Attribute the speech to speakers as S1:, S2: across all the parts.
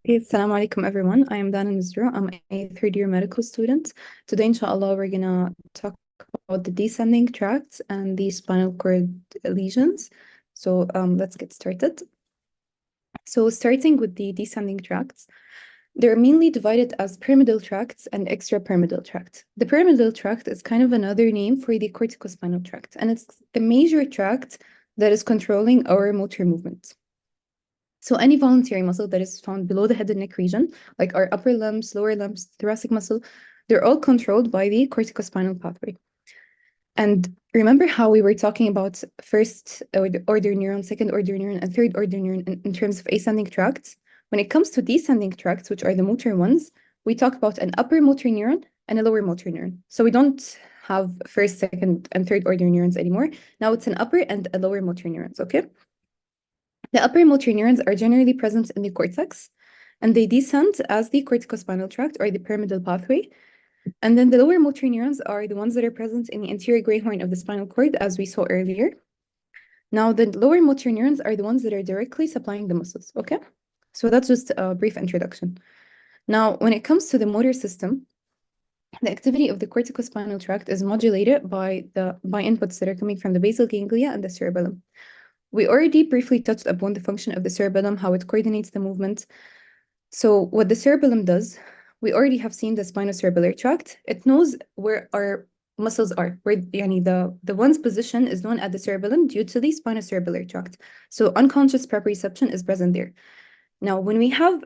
S1: Hey, Assalamu alaikum, everyone. I am Dana Almazroua. I'm a third-year medical student. Today, inshallah, we're gonna talk about the descending tracts and the spinal cord lesions. So let's get started. So starting with the descending tracts, they're mainly divided as pyramidal tracts and extrapyramidal tracts. The pyramidal tract is kind of another name for the corticospinal tract, and it's the major tract that is controlling our motor movement. So any voluntary muscle that is found below the head and neck region, like our upper limbs, lower limbs, thoracic muscle, they're all controlled by the corticospinal pathway. And remember how we were talking about first order neuron, second order neuron, and third order neuron in terms of ascending tracts? When it comes to descending tracts, which are the motor ones, we talk about an upper motor neuron and a lower motor neuron. So we don't have first, second, and third order neurons anymore. Now it's an upper and a lower motor neurons, okay? The upper motor neurons are generally present in the cortex, and they descend as the corticospinal tract or the pyramidal pathway. And then the lower motor neurons are the ones that are present in the anterior gray horn of the spinal cord, as we saw earlier. Now, the lower motor neurons are the ones that are directly supplying the muscles, okay? So that's just a brief introduction. Now, when it comes to the motor system, the activity of the corticospinal tract is modulated by inputs that are coming from the basal ganglia and the cerebellum. We already briefly touched upon the function of the cerebellum, how it coordinates the movement. So what the cerebellum does, we already have seen the spinocerebellar tract. It knows where our muscles are, where the one's position is known at the cerebellum due to the spinocerebellar tract. So unconscious proprioception is present there. Now, when we have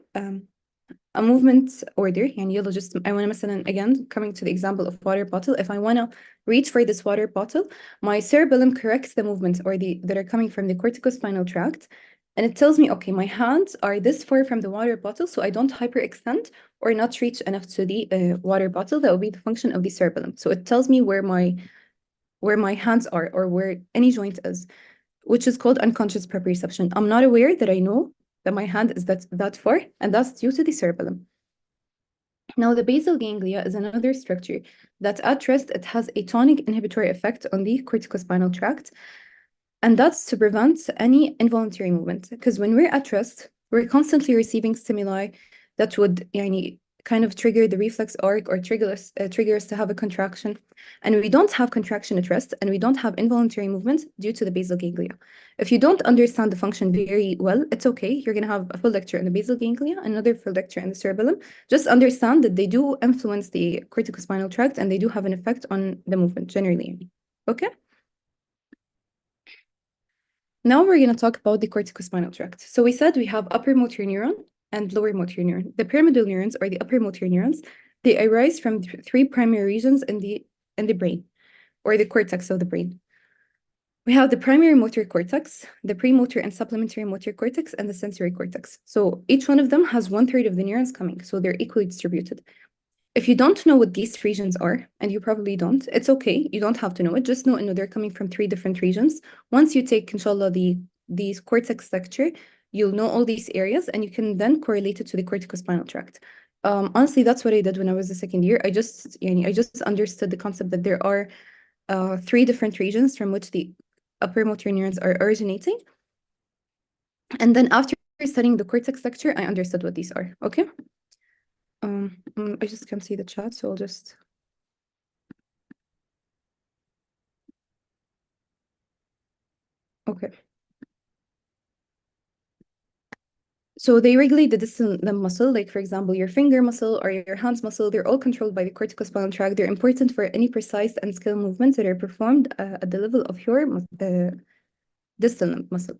S1: a movement order, يلا just I want to مثلا again coming to the example of water bottle, if I want to reach for this water bottle, my cerebellum corrects the movements that are coming from the corticospinal tract, and it tells me, okay, my hands are this far from the water bottle, so I don't hyperextend or not reach enough to the water bottle. That will be the function of the cerebellum. So it tells me where my hands are or where any joint is, which is called unconscious proprioception. I'm not aware that I know that my hand is that far, and that's due to the cerebellum. Now, the basal ganglia is another structure that at rest, it has a tonic inhibitory effect on the corticospinal tract, and that's to prevent any involuntary movement. Because when we're at rest, we're constantly receiving stimuli that would kind of trigger the reflex arc or trigger us to have a contraction. And we don't have contraction at rest, and we don't have involuntary movement due to the basal ganglia. If you don't understand the function very well, it's okay. You're going to have a full lecture in the basal ganglia, another full lecture in the cerebellum. Just understand that they do influence the corticospinal tract, and they do have an effect on the movement generally. Okay? Now we're going to talk about the corticospinal tract. So we said we have upper motor neuron and lower motor neuron. The pyramidal neurons, or the upper motor neurons, they arise from three primary regions in the brain, or the cortex of the brain. We have the primary motor cortex, the premotor and supplementary motor cortex, and the sensory cortex. So each one of them has 1/3 of the neurons coming, so they're equally distributed. If you don't know what these regions are, and you probably don't, it's okay. You don't have to know it. Just know they're coming from 3 different regions. Once you take, inshallah, the cortex lecture, you'll know all these areas, and you can then correlate it to the corticospinal tract. Honestly, that's what I did when I was a second year. I just understood the concept that there are 3 different regions from which the upper motor neurons are originating. And then after studying the cortex lecture, I understood what these are. Okay. I just can't see the chat, so I'll just. Okay. So they regulate the distal limb muscle, like for example, your finger muscle or your hands muscle. They're all controlled by the corticospinal tract. They're important for any precise and skilled movements that are performed at the level of your distal limb muscle.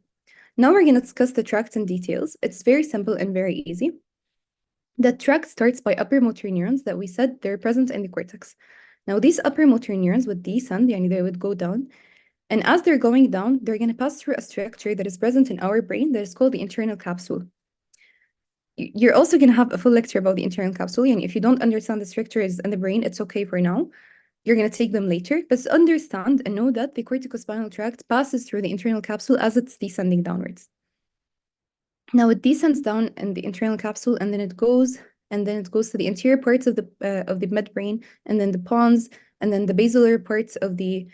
S1: Now we're going to discuss the tract in details. It's very simple and very easy. The tract starts by upper motor neurons that we said they're present in the cortex. Now these upper motor neurons would descend, they would go down. And as they're going down, they're going to pass through a structure that is present in our brain that is called the internal capsule. You're also going to have a full lecture about the internal capsule. And if you don't understand the structures in the brain, it's okay for now. You're going to take them later. But understand and know that the corticospinal tract passes through the internal capsule as it's descending downwards. Now it descends down in the internal capsule, and then it goes to the anterior parts of the midbrain, and then the pons, and then the basilar parts of the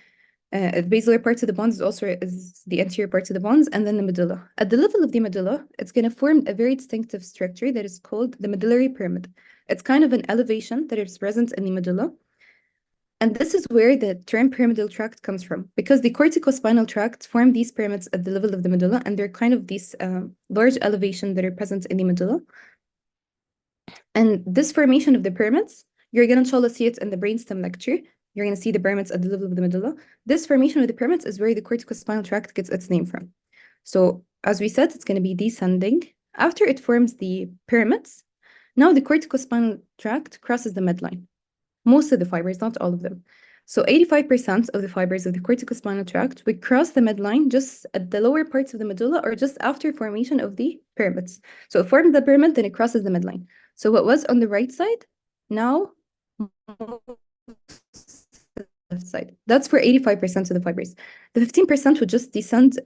S1: the basilar parts of the bones is the anterior parts of the bones, and then the medulla. At the level of the medulla, it's going to form a very distinctive structure that is called the medullary pyramid. It's kind of an elevation that is present in the medulla. And this is where the term pyramidal tract comes from, because the corticospinal tract form these pyramids at the level of the medulla, and they're kind of these large elevations that are present in the medulla. And this formation of the pyramids, you're going to inshallah see it in the brainstem lecture. You're going to see the pyramids at the level of the medulla. This formation of the pyramids is where the corticospinal tract gets its name from. So as we said, it's going to be descending. After it forms the pyramids, now the corticospinal tract crosses the midline. Most of the fibers, not all of them. So 85% of the fibers of the corticospinal tract would cross the midline just at the lower parts of the medulla or just after formation of the pyramids. So it forms the pyramid, then it crosses the midline. So what was on the right side, now left side. That's for 85% of the fibers. The 15% would just descend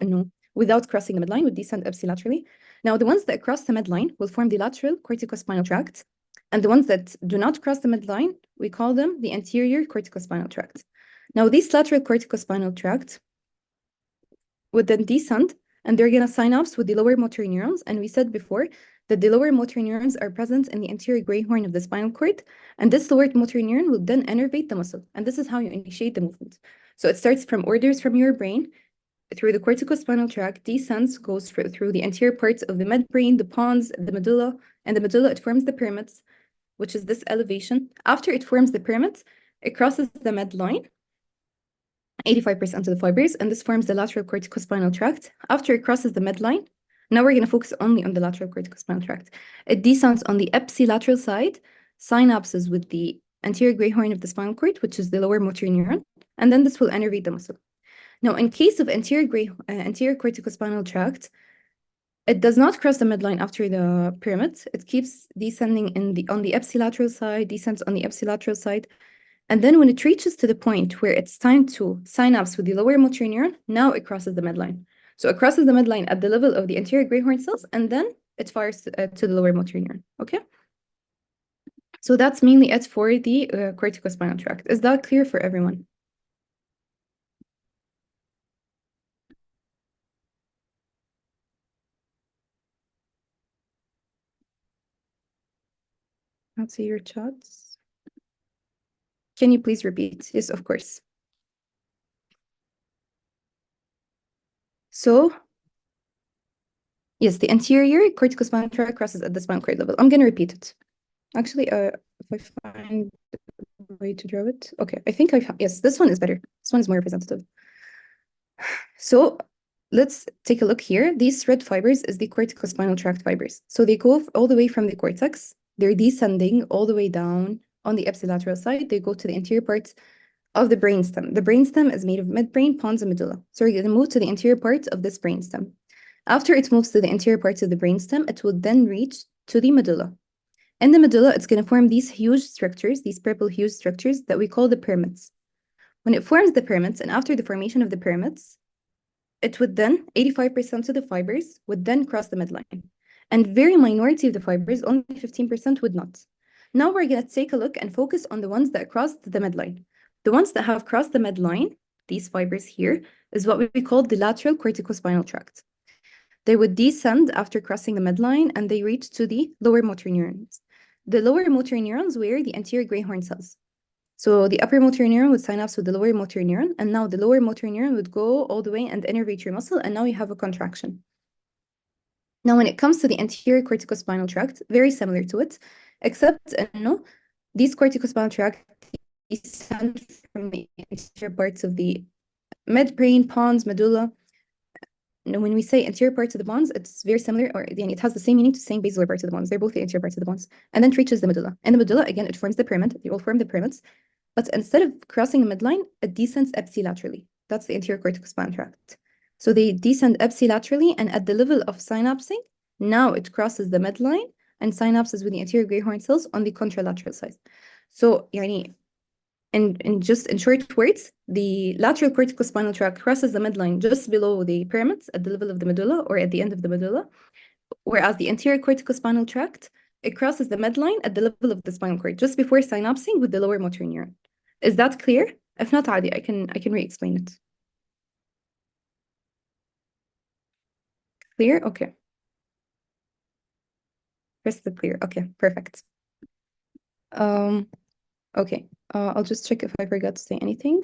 S1: without crossing the midline, would descend ipsilaterally. Now the ones that cross the midline will form the lateral corticospinal tract. And the ones that do not cross the midline, we call them the anterior corticospinal tract. Now, these lateral corticospinal tract would then descend, and they're going to synapse with the lower motor neurons. And we said before that the lower motor neurons are present in the anterior gray horn of the spinal cord. And this lower motor neuron will then innervate the muscle. And this is how you initiate the movement. So it starts from orders from your brain through the corticospinal tract, descends, goes through the anterior parts of the midbrain, the pons, the medulla, and the medulla, it forms the pyramids, which is this elevation. After it forms the pyramids, it crosses the midline, 85% of the fibers, and this forms the lateral corticospinal tract. After it crosses the midline, now we're going to focus only on the lateral corticospinal tract. It descends on the ipsilateral side, synapses with the anterior gray horn of the spinal cord, which is the lower motor neuron, and then this will innervate the muscle. Now, in case of anterior corticospinal tract, it does not cross the midline after the pyramid. It keeps descending on the ipsilateral side, descends on the ipsilateral side. And then when it reaches to the point where it's time to synapse with the lower motor neuron, now it crosses the midline. So it crosses the midline at the level of the anterior gray horn cells, and then it fires to the lower motor neuron, okay? So that's mainly it for the corticospinal tract. Is that clear for everyone? I'll see your chats. Can you please repeat? Yes, of course. So, yes, the anterior corticospinal tract crosses at the spinal cord level. I'm going to repeat it. Actually, if I find a way to draw it. Okay, I think yes, this one is better. This one is more representative. So let's take a look here. These red fibers is the corticospinal tract fibers. So they go all the way from the cortex. They're descending all the way down on the ipsilateral side. They go to the anterior parts of the brainstem. The brainstem is made of midbrain, pons, and medulla. So we're going to move to the anterior parts of this brainstem. After it moves to the anterior parts of the brainstem, it will then reach to the medulla. In the medulla, it's going to form these huge structures, these purple huge structures that we call the pyramids. When it forms the pyramids, and after the formation of the pyramids, it would then, 85% of the fibers would then cross the midline. And very minority of the fibers, only 15% would not. Now we're going to take a look and focus on the ones that crossed the midline. The ones that have crossed the midline, these fibers here, is what we call the lateral corticospinal tract. They would descend after crossing the midline, and they reach to the lower motor neurons. The lower motor neurons were the anterior gray horn cells. So the upper motor neuron would synapse with the lower motor neuron, and now the lower motor neuron would go all the way and innervate your muscle, and now you have a contraction. Now, when it comes to the anterior corticospinal tract, very similar to it, except these corticospinal tract descend from the anterior parts of the midbrain, pons, medulla. Now, when we say anterior parts of the bones, it's very similar, or it has the same meaning to saying basilar parts of the bones. They're both the anterior parts of the bones. And then it reaches the medulla. And the medulla, again, it forms the pyramid. They all form the pyramids. But instead of crossing the midline, it descends ipsilaterally. That's the anterior corticospinal tract. So they descend ipsilaterally, and at the level of synapsing, now it crosses the midline and synapses with the anterior gray horn cells on the contralateral side. So, in short words, the lateral corticospinal tract crosses the midline just below the pyramids at the level of the medulla or at the end of the medulla, whereas the anterior corticospinal tract, it crosses the midline at the level of the spinal cord just before synapsing with the lower motor neuron. Is that clear? If not, Adi, I can re-explain it. Clear? Okay. Crystal clear. Okay, perfect. Okay. I'll just check if I forgot to say anything.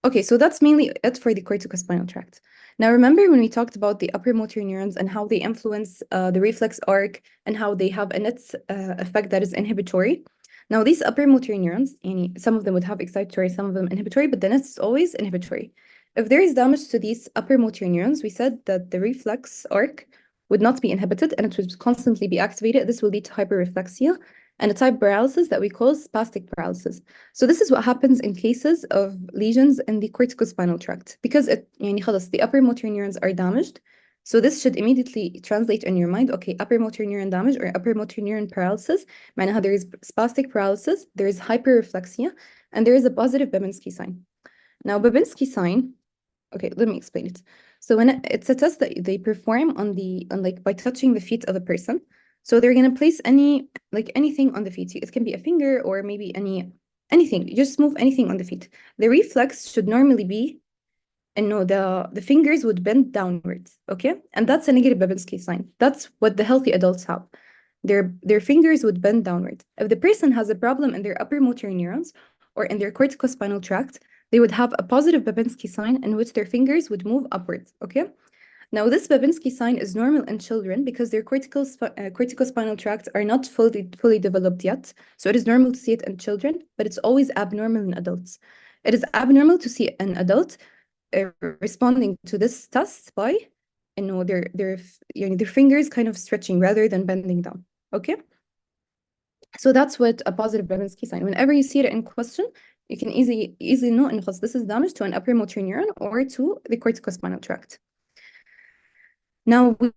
S1: Okay, so that's mainly it for the corticospinal tract. Now, remember when we talked about the upper motor neurons and how they influence the reflex arc and how they have a net effect that is inhibitory? Now, these upper motor neurons, some of them would have excitatory, some of them inhibitory, but the net is always inhibitory. If there is damage to these upper motor neurons, we said that the reflex arc would not be inhibited and it would constantly be activated. This will lead to hyperreflexia and a type of paralysis that we call spastic paralysis. So this is what happens in cases of lesions in the corticospinal tract because يعني خلاص the upper motor neurons are damaged. So this should immediately translate in your mind, okay, upper motor neuron damage or upper motor neuron paralysis. معناها there is spastic paralysis, there is hyperreflexia, and there is a positive Babinski sign. Now, Babinski sign, okay, let me explain it. So when it's a test that they perform on like by touching the feet of a person. So they're gonna place anything on the feet. It can be a finger or maybe anything. You just move anything on the feet. The reflex should normally be, and no, the fingers would bend downwards, okay? And that's a negative Babinski sign. That's what the healthy adults have. Their fingers would bend downwards. If the person has a problem in their upper motor neurons or in their corticospinal tract, they would have a positive Babinski sign in which their fingers would move upwards, okay? Now, this Babinski sign is normal in children because their corticospinal tracts are not fully developed yet. So it is normal to see it in children, but it's always abnormal in adults. It is abnormal to see an adult responding to this test by, their fingers kind of stretching rather than bending down. Okay. So that's what a positive Babinski sign. Whenever you see it in question, you can easily know in this is damage to an upper motor neuron or to the corticospinal tract. Now, we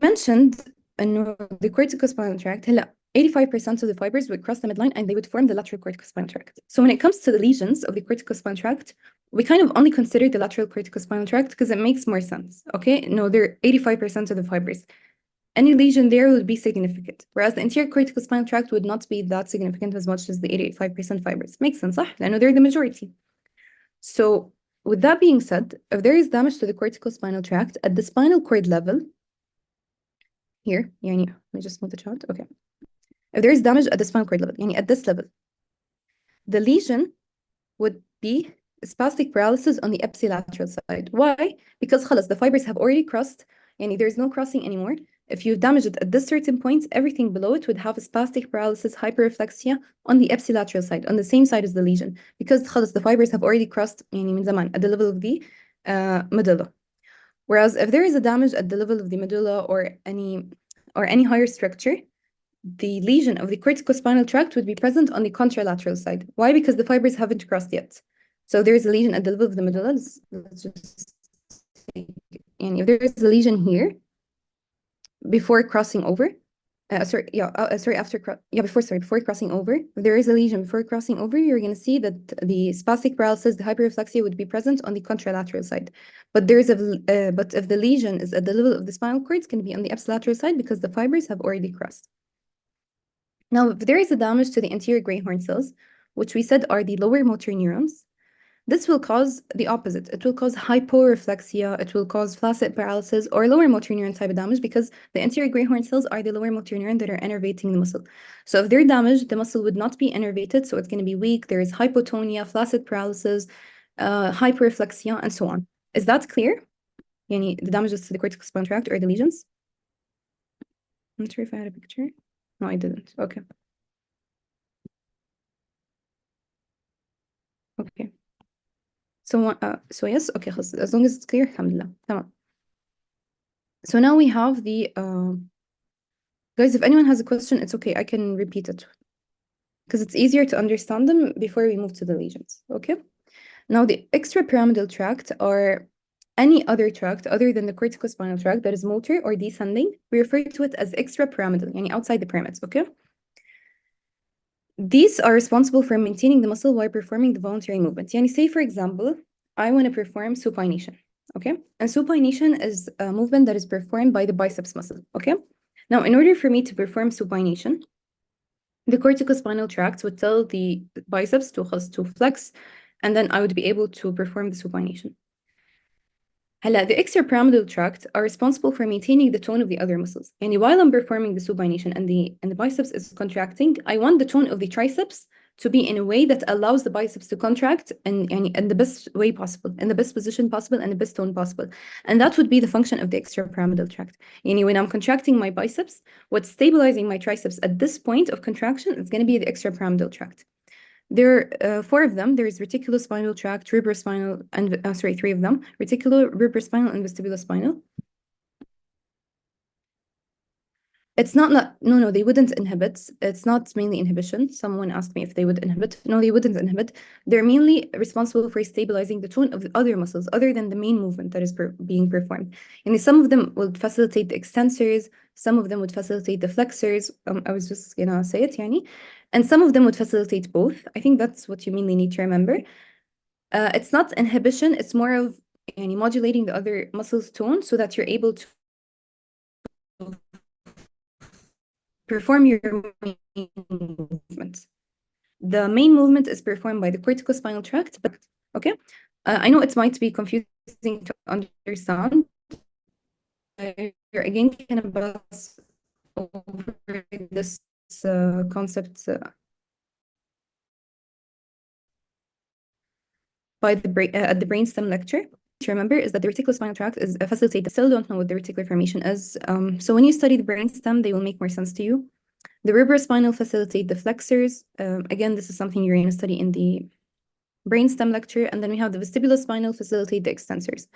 S1: mentioned the corticospinal tract, 85% of the fibers would cross the midline and they would form the lateral corticospinal tract. So when it comes to the lesions of the corticospinal tract, we kind of only consider the lateral corticospinal tract because it makes more sense, okay? No, they're 85% of the fibers. Any lesion there would be significant, whereas the anterior corticospinal tract would not be that significant as much as the 85% fibers. Makes sense, صح? لأنه they're the majority. So with that being said, if there is damage to the corticospinal tract at the spinal cord level, here, let me just move the chart. Okay. If there is damage at the spinal cord level, at this level, the lesion would be spastic paralysis on the ipsilateral side. Why? Because خلاص, the fibers have already crossed, there is no crossing anymore. If you damage it at this certain point, everything below it would have a spastic paralysis, hyperreflexia on the ipsilateral side, on the same side as the lesion, because خلاص, the fibers have already crossed من زمان at the level of the medulla. Whereas if there is a damage at the level of the medulla or any higher structure, the lesion of the corticospinal tract would be present on the contralateral side. Why? Because the fibers haven't crossed yet. So there is a lesion at the level of the medulla. Let's just see. And if there is a lesion here before crossing over, before crossing over, if there is a lesion before crossing over, you're going to see that the spastic paralysis, the hyperreflexia would be present on the contralateral side. But but if the lesion is at the level of the spinal cord, it's going to be on the ipsilateral side because the fibers have already crossed. Now, if there is a damage to the anterior gray horn cells, which we said are the lower motor neurons, this will cause the opposite. It will cause hyporeflexia, it will cause flaccid paralysis or lower motor neuron type of damage because the anterior gray horn cells are the lower motor neuron that are innervating the muscle. So if they're damaged, the muscle would not be innervated, so it's going to be weak. There is hypotonia, flaccid paralysis, hyperreflexia, and so on. Is that clear? The damages to the corticospinal tract or the lesions? I'm not sure if I had a picture. No, I didn't. Okay. Okay. So yes, okay, as long as it's clear, alhamdulillah. Tamam. So now we have the guys, if anyone has a question, it's okay. I can repeat it because it's easier to understand them before we move to the lesions. Okay. Now the extrapyramidal tract or any other tract other than the corticospinal tract that is motor or descending, we refer to it as extrapyramidal, outside the pyramids. Okay. These are responsible for maintaining the muscle while performing the voluntary movement. Say, for example, I want to perform supination, okay? And supination is a movement that is performed by the biceps muscle, okay? Now, in order for me to perform supination, the corticospinal tract would tell the biceps to flex, and then I would be able to perform the supination. هلا the extrapyramidal tract are responsible for maintaining the tone of the other muscles. يعني while I'm performing the supination and the biceps is contracting, I want the tone of the triceps to be in a way that allows the biceps to contract and يعني in the best way possible, in the best position possible and the best tone possible. And that would be the function of the extrapyramidal tract. يعني when I'm contracting my biceps, what's stabilizing my triceps at this point of contraction is going to be the extrapyramidal tract. There are four of them. There's reticulospinal tract, rubrospinal, and sorry, three of them: reticular, rubrospinal, and vestibulospinal. It's not no, they wouldn't inhibit. It's not mainly inhibition. Someone asked me if they would inhibit. No, they wouldn't inhibit. They're mainly responsible for stabilizing the tone of the other muscles other than the main movement that is being performed. And some of them would facilitate the extensors, some of them would facilitate the flexors. I was just gonna say it, yani. And some of them would facilitate both. I think that's what you mainly need to remember. It's not inhibition, it's more of يعني modulating the other muscles tone so that you're able to perform your main movement. The main movement is performed by the corticospinal tract, but okay. I know it might be confusing to understand. You're again kind of pass over this concept by the at the brainstem lecture. To remember is that the reticulospinal tract is facilitated. Still don't know what the reticular formation is. So when you study the brainstem, they will make more sense to you. The rubrospinal facilitate the flexors. Again, this is something you're going to study in the brainstem lecture. And then we have the vestibulospinal facilitate the extensors.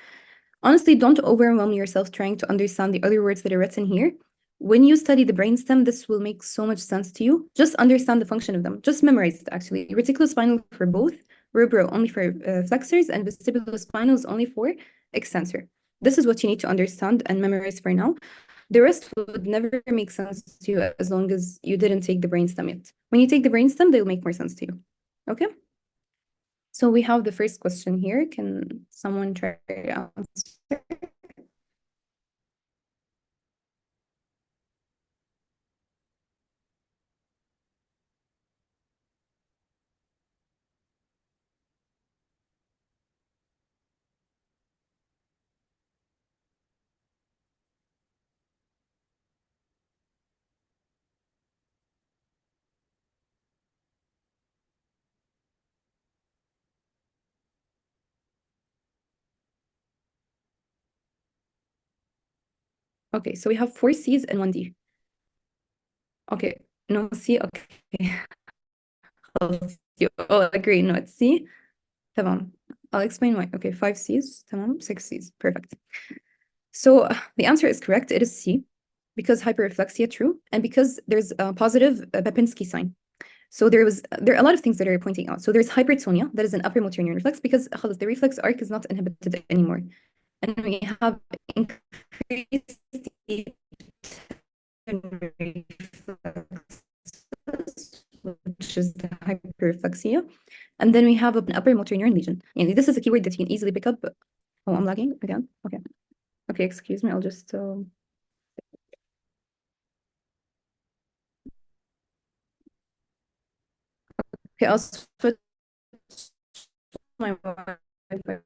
S1: Honestly, don't overwhelm yourself trying to understand the other words that are written here. When you study the brainstem, this will make so much sense to you. Just understand the function of them. Just memorize it, actually. Reticulospinal for both, rubro only for flexors, and vestibulospinal is only for extensor. This is what you need to understand and memorize for now. The rest would never make sense to you as long as you didn't take the brainstem yet. When you take the brainstem, they'll make more sense to you. Okay? So we have the first question here. Can someone try to answer? Okay, so we have 4 C's and 1 D. Okay, no C, okay. خلاص. You all agree, no, it's C. تمام. I'll explain why. Okay, 5 C's, تمام, 6 C's, perfect. So the answer is correct, it is C, because hyperreflexia, true, and because there's a positive Babinski sign. So there are a lot of things that are pointing out. So there's hypertonia, that is an upper motor neuron reflex, because the reflex arc is not inhibited anymore. And we have increased which is the hyperreflexia. And then we have an upper motor neuron lesion. And this is a keyword that you can easily pick up. Oh, I'm lagging again. Okay. Okay, excuse me. I'll just okay, I'll switch my Wi-Fi.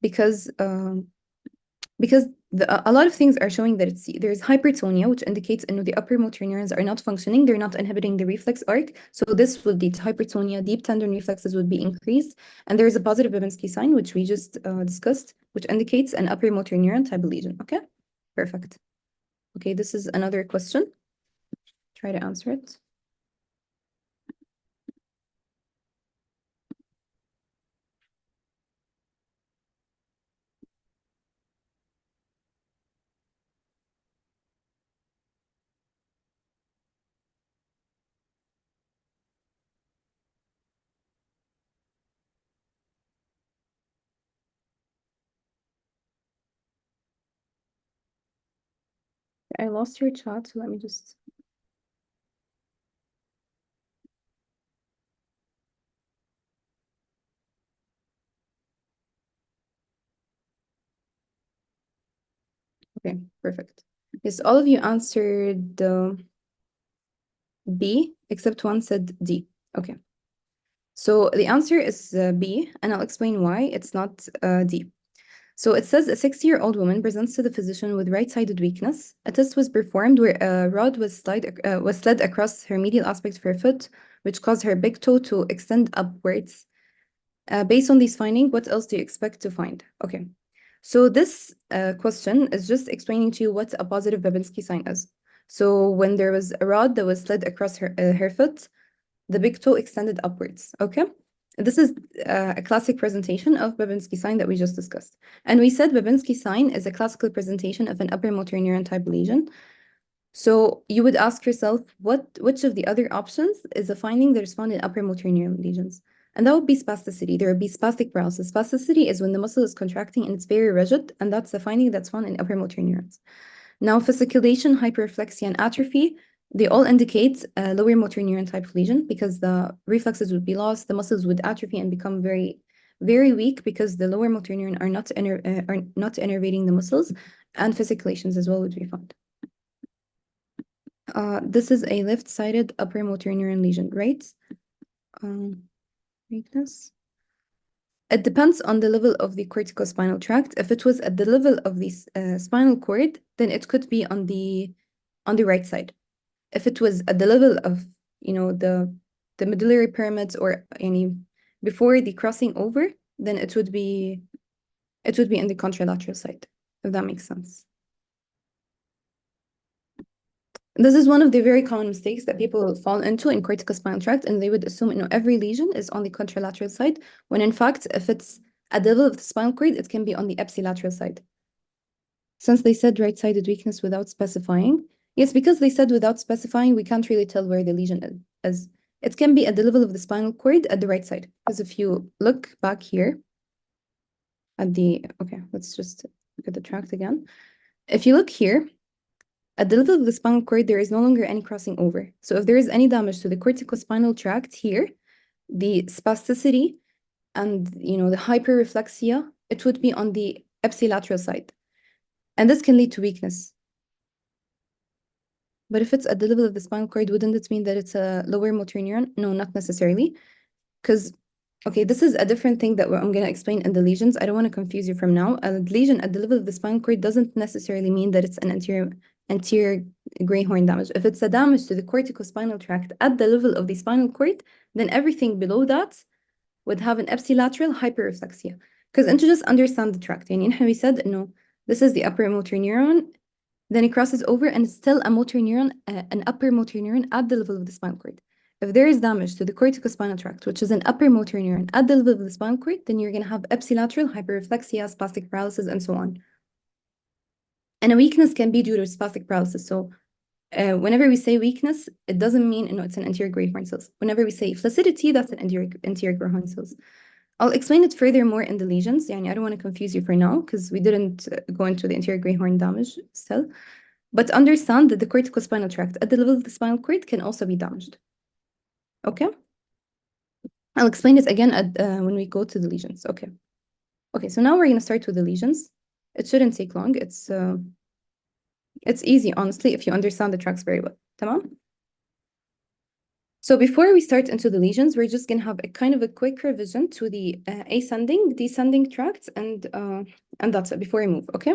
S1: Because a lot of things are showing that there's hypertonia, which indicates the upper motor neurons are not functioning, they're not inhibiting the reflex arc. So this would lead to hypertonia, deep tendon reflexes would be increased, and there's a positive Babinski sign, which we just discussed, which indicates an upper motor neuron type of lesion. Okay, perfect. Okay, this is another question. Try to answer it. I lost your chat, so let me just. Okay, perfect. Yes, all of you answered B, except one said D. Okay. So the answer is B, and I'll explain why it's not D. So it says a 60-year-old woman presents to the physician with right-sided weakness. A test was performed where a rod was slid across her medial aspect of her foot, which caused her big toe to extend upwards. Based on these findings, what else do you expect to find? Okay. So this question is just explaining to you what a positive Babinski sign is. So when there was a rod that was slid across her foot, the big toe extended upwards, okay? This is a classic presentation of Babinski sign that we just discussed. And we said Babinski sign is a classical presentation of an upper motor neuron type lesion. So you would ask yourself, which of the other options is a finding that is found in upper motor neuron lesions? And that would be spasticity. There would be spastic paralysis. Spasticity is when the muscle is contracting and it's very rigid, and that's the finding that's found in upper motor neurons. Now, fasciculation, hyperreflexia, and atrophy, they all indicate a lower motor neuron type of lesion because the reflexes would be lost, the muscles would atrophy and become very, very weak because the lower motor neuron are not innervating the muscles, and fasciculations as well would be found. This is a left-sided upper motor neuron lesion, right? Weakness. It depends on the level of the corticospinal tract. If it was at the level of the spinal cord, then it could be on the right side. If it was at the level of, the medullary pyramids or any before the crossing over, then it would be in the contralateral side, if that makes sense. This is one of the very common mistakes that people fall into in corticospinal tract, and they would assume, every lesion is on the contralateral side, when in fact, if it's at the level of the spinal cord, it can be on the ipsilateral side. Since they said right-sided weakness without specifying, yes, because they said without specifying, we can't really tell where the lesion is. It can be at the level of the spinal cord at the right side, because if you look back here at okay, let's just look at the tract again. If you look here, at the level of the spinal cord, there is no longer any crossing over. So if there is any damage to the corticospinal tract here, the spasticity and, the hyperreflexia, it would be on the ipsilateral side. And this can lead to weakness. But if it's at the level of the spinal cord, wouldn't it mean that it's a lower motor neuron? No, not necessarily. Because, okay, this is a different thing that I'm going to explain in the lesions. I don't want to confuse you from now. A lesion at the level of the spinal cord doesn't necessarily mean that it's an anterior gray horn damage. If it's a damage to the corticospinal tract at the level of the spinal cord, then everything below that would have an ipsilateral hyperreflexia. Because and to just understand the tract, we said, no, this is the upper motor neuron, then it crosses over and it's still a motor neuron, an upper motor neuron at the level of the spinal cord. If there is damage to the corticospinal tract, which is an upper motor neuron at the level of the spinal cord, then you're going to have ipsilateral hyperreflexia, spastic paralysis, and so on. And a weakness can be due to spastic paralysis. So whenever we say weakness, it doesn't mean it's an anterior gray horn cells. Whenever we say flaccidity, that's an anterior gray horn cells. I'll explain it further more in the lesions. I don't want to confuse you for now because we didn't go into the anterior gray horn damage still. But understand that the corticospinal tract at the level of the spinal cord can also be damaged. Okay? I'll explain it again when we go to the lesions. Okay. Okay, so now we're going to start with the lesions. It shouldn't take long. It's easy, honestly, if you understand the tracks very well. Tamam? So before we start into the lesions, we're just going to have a kind of a quick revision to the ascending, descending tracts, and that's it before we move, okay?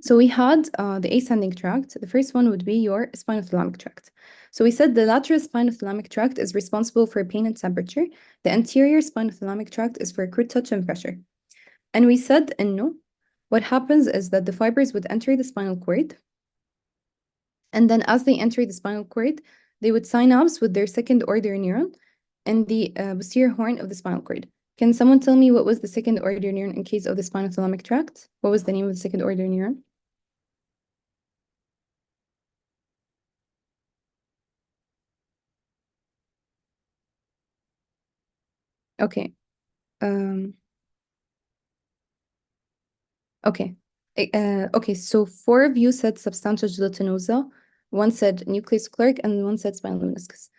S1: So we had the ascending tract. The first one would be your spinothalamic tract. So we said the lateral spinothalamic tract is responsible for pain and temperature. The anterior spinothalamic tract is for crude touch and pressure. And we said, no, what happens is that the fibers would enter the spinal cord. And then as they enter the spinal cord, they would synapse with their second order neuron in the posterior horn of the spinal cord. Can someone tell me what was the second order neuron in case of the spinothalamic tract? What was the name of the second order neuron? Okay. Okay. Okay, so 4 of you said substantia gelatinosa, one said nucleus clerk, and one said spinal meniscus.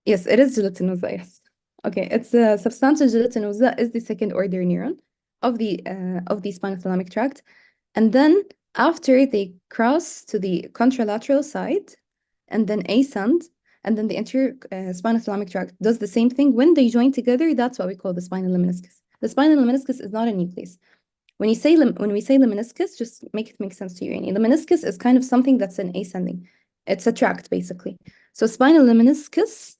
S1: Yes, it is gelatinosa, yes. Okay, it's substantia gelatinosa is the second order neuron of the spinothalamic tract. And then After they cross to the contralateral side and then ascend, and then the anterior spinothalamic tract does the same thing. When they join together, that's what we call the spinal lemniscus. The spinal lemniscus is not a nucleus. When we say lemniscus, just make it make sense to you. The meniscus is kind of something that's an ascending. It's a tract, basically. So spinal lemniscus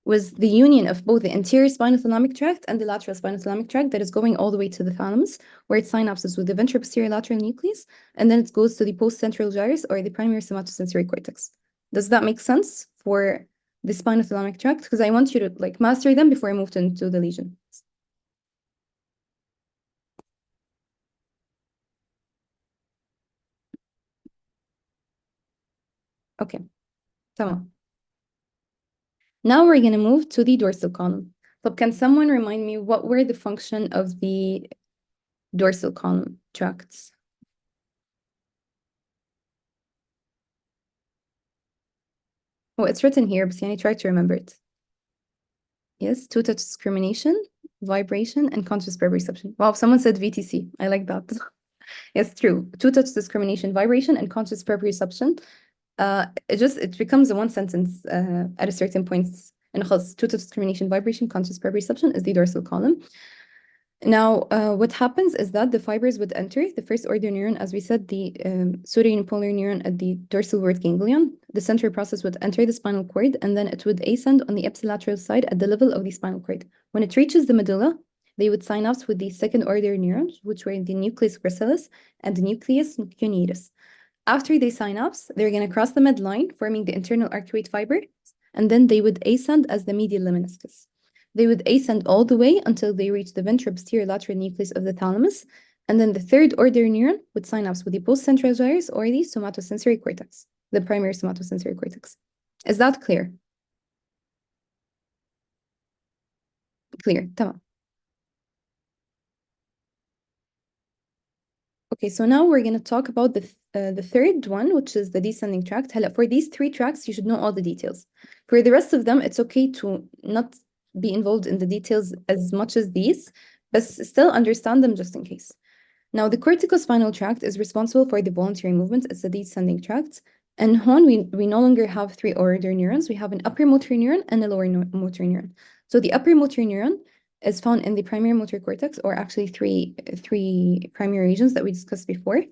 S1: was the union of both the anterior spinothalamic tract and the lateral spinothalamic tract that is going all the way to the thalamus, where it synapses with the ventroposterior lateral nucleus, and then it goes to the postcentral gyrus or the primary somatosensory cortex. Does that make sense for the spinothalamic tract? Because I want you to like master them before I move into the lesion. Okay, تمام. Now we're going to move to the dorsal column. So can someone remind me what were the function of the dorsal column tracts? Oh, it's written here, but I try to remember it. Yes, two-touch discrimination, vibration, and conscious proprioception. Wow, someone said VTC. I like that. Yes, true. Two-touch discrimination, vibration, and conscious proprioception. It becomes a one sentence at a certain point. And two-touch discrimination, vibration, conscious proprioception is the dorsal column. Now, what happens is that the fibers would enter the first order neuron, as we said, the pseudounipolar neuron at the dorsal root ganglion. The sensory process would enter the spinal cord, and then it would ascend on the ipsilateral side at the level of the spinal cord. When it reaches the medulla, they would synapse with the second order neurons, which were the nucleus gracilis and the nucleus cuneatus. After they synapse, they're going to cross the midline, forming the internal arcuate fiber, and then they would ascend as the medial lemniscus. They would ascend all the way until they reach the ventroposterior lateral nucleus of the thalamus, and then the third order neuron would synapse with the postcentral gyrus or the somatosensory cortex, the primary somatosensory cortex. Is that clear? Clear, تمام. Okay, so now we're going to talk about the third one, which is the descending tract. For these three tracts, you should know all the details. For the rest of them, it's okay to not be involved in the details as much as these, but still understand them just in case. Now, the corticospinal tract is responsible for the voluntary movement. It's a descending tract. And hon, we no longer have three order neurons. We have an upper motor neuron and a lower motor neuron. So the upper motor neuron is found in the primary motor cortex, or actually three primary regions that we discussed before.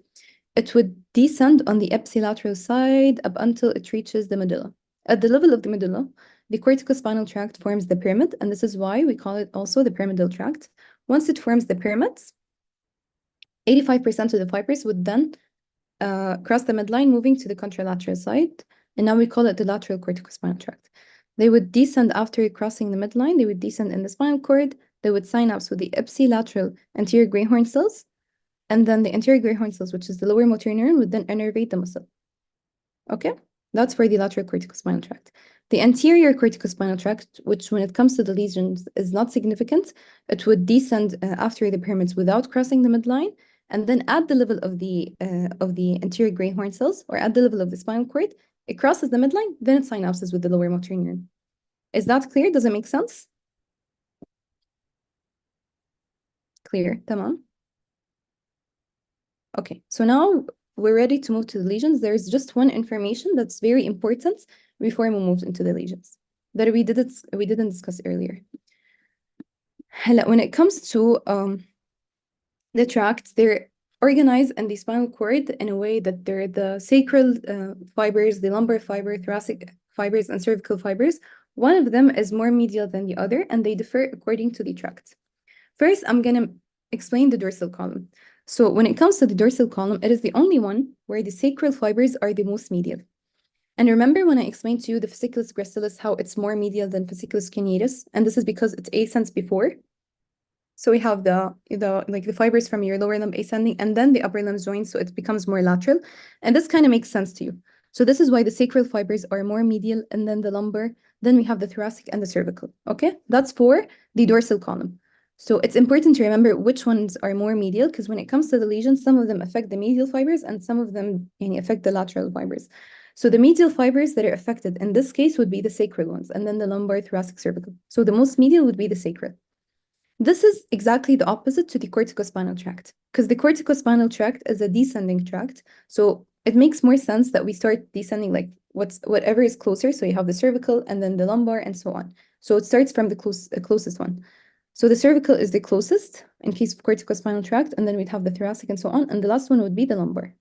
S1: It would descend on the ipsilateral side up until it reaches the medulla. At the level of the medulla, the corticospinal tract forms the pyramid, and this is why we call it also the pyramidal tract. Once it forms the pyramids, 85% of the fibers would then cross the midline, moving to the contralateral side, and now we call it the lateral corticospinal tract. They would descend after crossing the midline. They would descend in the spinal cord. They would synapse with the ipsilateral anterior gray horn cells, and then the anterior gray horn cells, which is the lower motor neuron, would then innervate the muscle. Okay, that's for the lateral corticospinal tract. The anterior corticospinal tract, which when it comes to the lesions is not significant, it would descend after the pyramids without crossing the midline, and then at the level of the anterior gray horn cells, or at the level of the spinal cord, it crosses the midline, then it synapses with the lower motor neuron. Is that clear? Does it make sense? Clear, تمام. Okay, so now we're ready to move to the lesions. There's just one information that's very important before we move into the lesions that we didn't discuss earlier. When it comes to the tracts, they're organized in the spinal cord in a way that they're the sacral fibers, the lumbar fiber, thoracic fibers, and cervical fibers. One of them is more medial than the other, and they differ according to the tract. First, I'm going to explain the dorsal column. So when it comes to the dorsal column, it is the only one where the sacral fibers are the most medial. And remember when I explained to you the fasciculus gracilis, how it's more medial than fasciculus cuneatus, and this is because it's ascends before. So we have the fibers from your lower limb ascending, and then the upper limbs join, so it becomes more lateral. And this kind of makes sense to you. So this is why the sacral fibers are more medial, and then the lumbar, then we have the thoracic and the cervical. Okay, that's for the dorsal column. So it's important to remember which ones are more medial, because when it comes to the lesions, some of them affect the medial fibers and some of them affect the lateral fibers. So the medial fibers that are affected in this case would be the sacral ones, and then the lumbar, thoracic, cervical. So the most medial would be the sacral. This is exactly the opposite to the corticospinal tract, because the corticospinal tract is a descending tract. So it makes more sense that we start descending like whatever is closer. So you have the cervical and then the lumbar and so on. So it starts from the closest one. So the cervical is the closest in case of corticospinal tract, and then we'd have the thoracic and so on. And the last one would be the lumbar.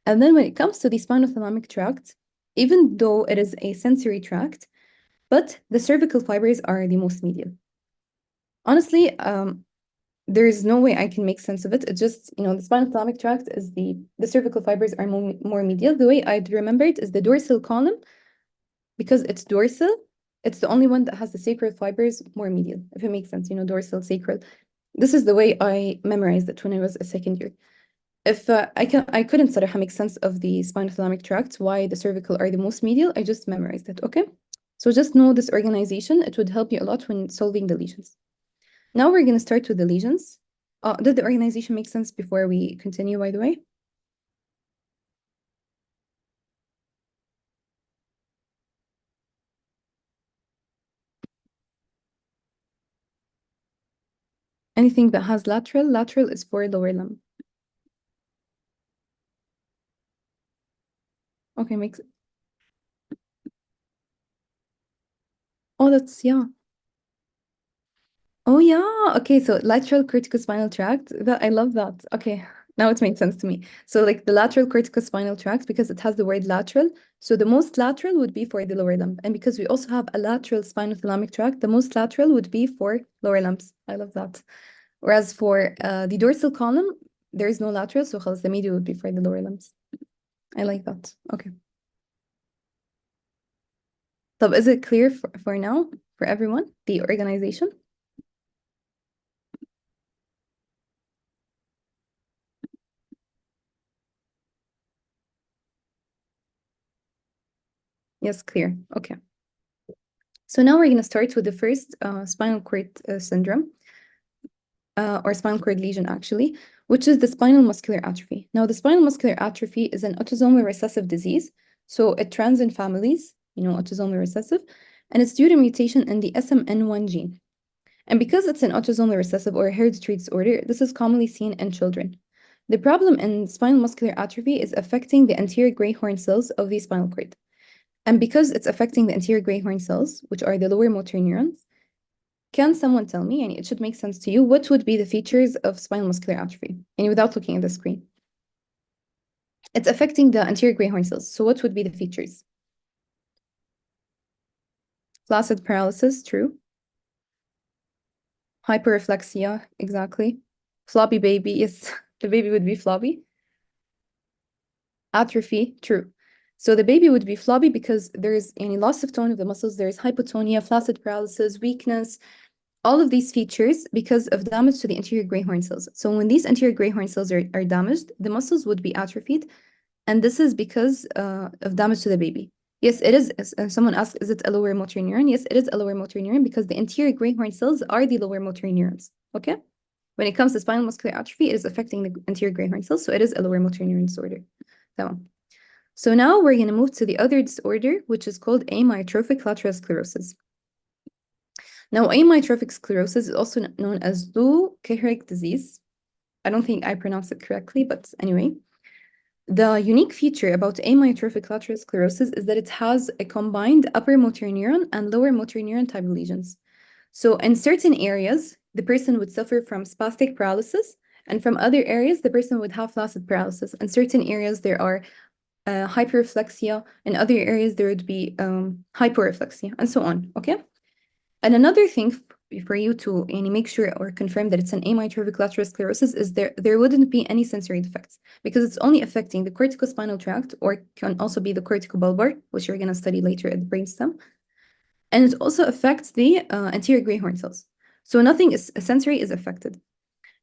S1: And then when it comes to the spinothalamic tract, even though it is a sensory tract, but the cervical fibers are the most medial. Honestly, there is no way I can make sense of it. It just, the spinothalamic tract is the cervical fibers are more medial. The way I'd remember it is the dorsal column, because it's dorsal, it's the only one that has the sacral fibers more medial, if it makes sense, dorsal, sacral. This is the way I memorized it when I was a second year. If I couldn't sort of make sense of the spinothalamic tract, why the cervical are the most medial, I just memorized it, okay? So just know this organization. It would help you a lot when solving the lesions. Now we're going to start with the lesions. Did the organization make sense before we continue, by the way? Anything that has lateral is for lower limb. Okay, makes it. Oh, yeah. Oh, yeah. Okay, so lateral corticospinal tract. I love that. Okay, now it makes sense to me. So like the lateral corticospinal tract, because it has the word lateral, so the most lateral would be for the lower limb. And because we also have a lateral spinothalamic tract, the most lateral would be for lower limbs. I love that. Whereas for the dorsal column, there is no lateral, so خلاص, the medial would be for the lower limbs. I like that. Okay. So is it clear for now, for everyone, the organization? Yes, clear. Okay. So now we're going to start with the first spinal cord syndrome, or spinal cord lesion, actually, which is the spinal muscular atrophy. Now, the spinal muscular atrophy is an autosomal recessive disease. So it runs in families, autosomal recessive, and it's due to mutation in the SMN1 gene. And because it's an autosomal recessive or hereditary disorder, this is commonly seen in children. The problem in spinal muscular atrophy is affecting the anterior gray horn cells of the spinal cord. And because it's affecting the anterior gray horn cells, which are the lower motor neurons, can someone tell me, and it should make sense to you, what would be the features of spinal muscular atrophy? And without looking at the screen. It's affecting the anterior gray horn cells. So what would be the features? Flaccid paralysis, true. Hyperreflexia, exactly. Floppy baby, yes, the baby would be floppy. Atrophy, true. So the baby would be floppy because there's any loss of tone of the muscles, there's hypotonia, flaccid paralysis, weakness, all of these features because of damage to the anterior gray horn cells. So when these anterior gray horn cells are damaged, the muscles would be atrophied, and this is because of damage to the baby. Yes, it is. Someone asked, is it a lower motor neuron? Yes, it is a lower motor neuron because the anterior gray horn cells are the lower motor neurons. Okay? When it comes to spinal muscular atrophy, it is affecting the anterior gray horn cells, so it is a lower motor neuron disorder. So now we're going to move to the other disorder, which is called amyotrophic lateral sclerosis. Now, amyotrophic sclerosis is also known as Lou Gehrig disease. I don't think I pronounced it correctly, but anyway. The unique feature about amyotrophic lateral sclerosis is that it has a combined upper motor neuron and lower motor neuron type of lesions. So in certain areas, the person would suffer from spastic paralysis, and from other areas, the person would have flaccid paralysis. In certain areas, there are hyperreflexia. In other areas, there would be hyporeflexia, and so on, okay? And another thing for you to make sure or confirm that it's an amyotrophic lateral sclerosis is there wouldn't be any sensory defects because it's only affecting the corticospinal tract, or can also be the corticobulbar, which you're going to study later at the brainstem. And it also affects the anterior gray horn cells. So nothing sensory is affected.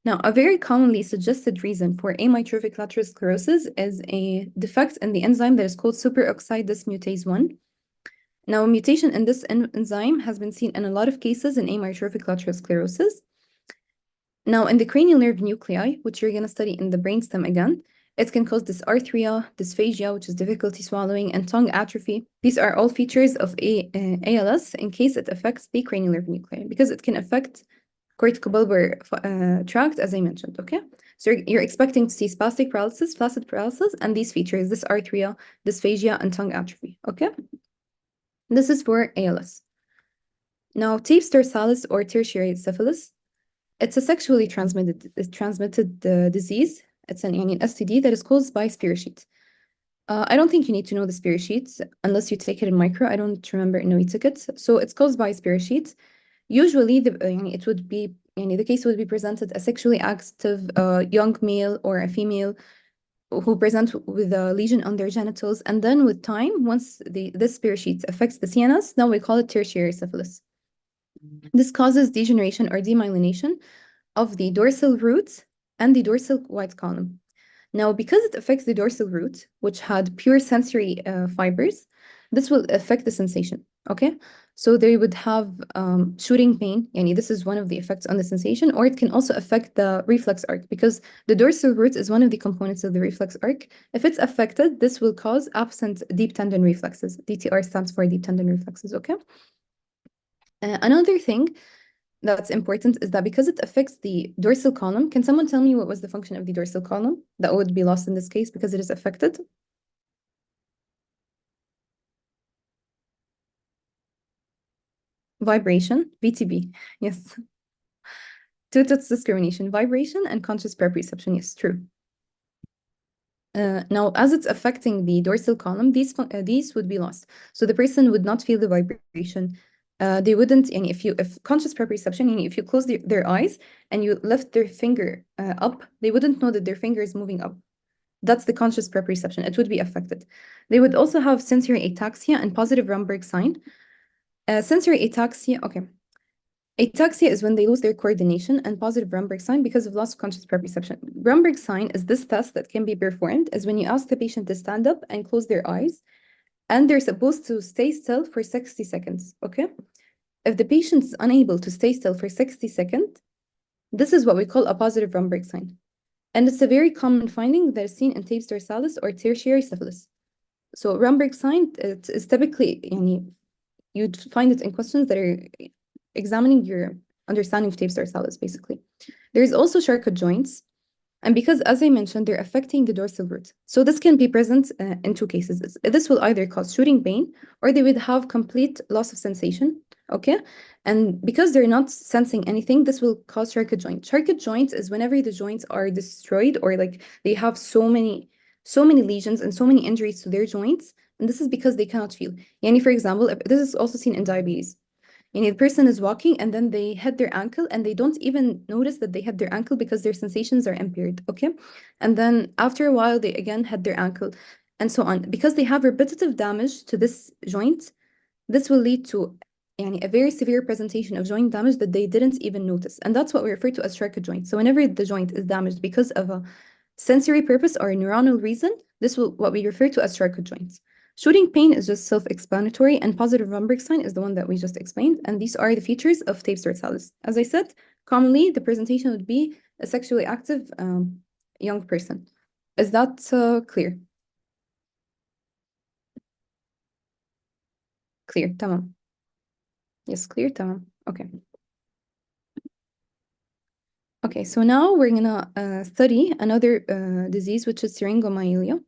S1: Now, a very commonly suggested reason for amyotrophic lateral sclerosis is a defect in the enzyme that is called superoxide dismutase 1. Now, a mutation in this enzyme has been seen in a lot of cases in amyotrophic lateral sclerosis. Now, in the cranial nerve nuclei, which you're going to study in the brainstem again, it can cause dysarthria, dysphagia, which is difficulty swallowing, and tongue atrophy. These are all features of ALS in case it affects the cranial nerve nuclei, because it can affect corticobulbar tract, as I mentioned, okay? So you're expecting to see spastic paralysis, flaccid paralysis, and these features, dysarthria, dysphagia, and tongue atrophy, okay? This is for ALS. Now, Tape's dorsalis or tertiary syphilis, it's a sexually transmitted disease. It's an STD that is caused by spirochetes. I don't think you need to know the spirochetes unless you take it in micro. I don't remember. No, we took it. So it's caused by spirochetes. Usually, it would be the case would be presented a sexually active young male or a female who present with a lesion on their genitals, and then with time, once this spirochete affects the CNS, now we call it tertiary syphilis. This causes degeneration or demyelination of the dorsal root and the dorsal white column. Now, because it affects the dorsal root, which had pure sensory fibers, this will affect the sensation, okay? So they would have shooting pain, this is one of the effects on the sensation, or it can also affect the reflex arc, because the dorsal root is one of the components of the reflex arc. If it's affected, this will cause absent deep tendon reflexes. DTR stands for deep tendon reflexes, okay? Another thing that's important is that because it affects the dorsal column, can someone tell me what was the function of the dorsal column that would be lost in this case because it is affected? Vibration, VTB, yes. Two-touch discrimination, vibration, and conscious proprioception, yes, true. Now, as it's affecting the dorsal column, these would be lost. So the person would not feel the vibration. They wouldn't, if conscious proprioception, if you close their eyes and you lift their finger up, they wouldn't know that their finger is moving up. That's the conscious proprioception. It would be affected. They would also have sensory ataxia and positive Romberg sign. Sensory ataxia, okay. Ataxia is when they lose their coordination, and positive Romberg sign because of loss of conscious proprioception. Romberg sign is this test that can be performed is when you ask the patient to stand up and close their eyes, and they're supposed to stay still for 60 seconds, okay? If the patient is unable to stay still for 60 seconds, this is what we call a positive Romberg sign. And it's a very common finding that is seen in Tape's dorsalis or tertiary syphilis. So Romberg sign is typically, you'd find it in questions that are examining your understanding of Tape's dorsalis, basically. There's also Charcot joints. And because, as I mentioned, they're affecting the dorsal root. So this can be present in two cases. This will either cause shooting pain or they would have complete loss of sensation, okay? And because they're not sensing anything, this will cause Charcot joint. Charcot joints is whenever the joints are destroyed or like they have so many lesions and so many injuries to their joints. And this is because they cannot feel. For example, this is also seen in diabetes. The person is walking and then they hit their ankle and they don't even notice that they hit their ankle because their sensations are impaired, okay? And then after a while, they again hit their ankle and so on. Because they have repetitive damage to this joint, this will lead to a very severe presentation of joint damage that they didn't even notice. And that's what we refer to as Charcot joint. So whenever the joint is damaged because of a sensory purpose or a neuronal reason, this will what we refer to as Charcot joints. Shooting pain is just self-explanatory, and positive Romberg sign is the one that we just explained, and these are the features of Tape's dorsalis. As I said, commonly the presentation would be a sexually active young person. Is that clear? Clear, tamam. Yes, clear, tamam. Okay. Okay, so now we're gonna study another disease, which is syringomyelia.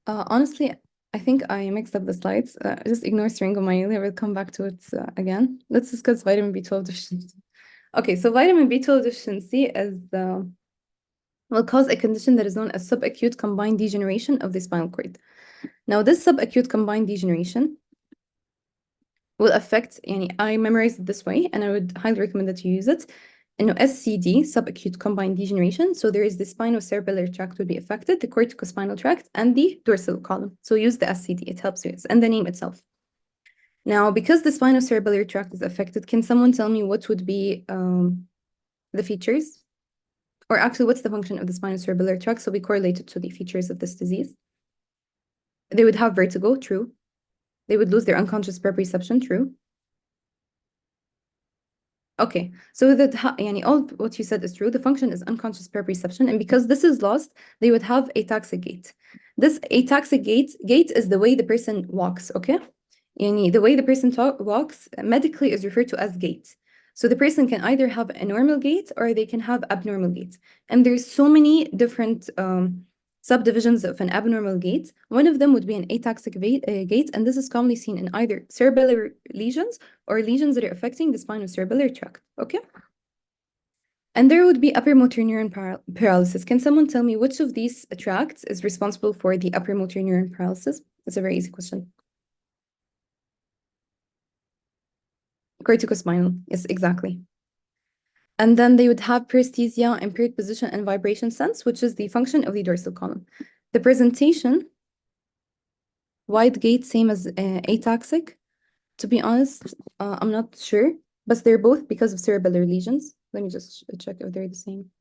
S1: Honestly, I think I mixed up the slides. Just ignore syringomyelia. We'll come back to it again. Let's discuss vitamin B12 deficiency. Okay, so vitamin B12 deficiency will cause a condition that is known as subacute combined degeneration of the spinal cord. Now, this subacute combined degeneration will affect, I memorized it this way, and I would highly recommend that you use it. SCD, subacute combined degeneration. So there is the spinocerebellar tract will be affected, the corticospinal tract, and the dorsal column. So use the SCD, it helps you, and the name itself. Now, because the spinocerebellar tract is affected, can someone tell me what would be the features? Or actually, what's the function of the spinocerebellar tract? So we correlate it to the features of this disease. They would have vertigo, true. They would lose their unconscious proprioception, true. Okay, so that all what you said is true. The function is unconscious proprioception, and because this is lost, they would have ataxic gait. This ataxic gait is the way the person walks, okay? The way the person walks medically is referred to as gait. So the person can either have a normal gait or they can have abnormal gait. And there's so many different subdivisions of an abnormal gait. One of them would be an ataxic gait, and this is commonly seen in either cerebellar lesions or lesions that are affecting the spinocerebellar tract, okay? And there would be upper motor neuron paralysis. Can someone tell me which of these tracts is responsible for the upper motor neuron paralysis? It's a very easy question. Corticospinal, yes, exactly. And then they would have paresthesia, impaired position and vibration sense, which is the function of the dorsal column. The presentation, wide gait, same as ataxic. To be honest, I'm not sure, but they're both because of cerebellar lesions. Let me just check if they're the same.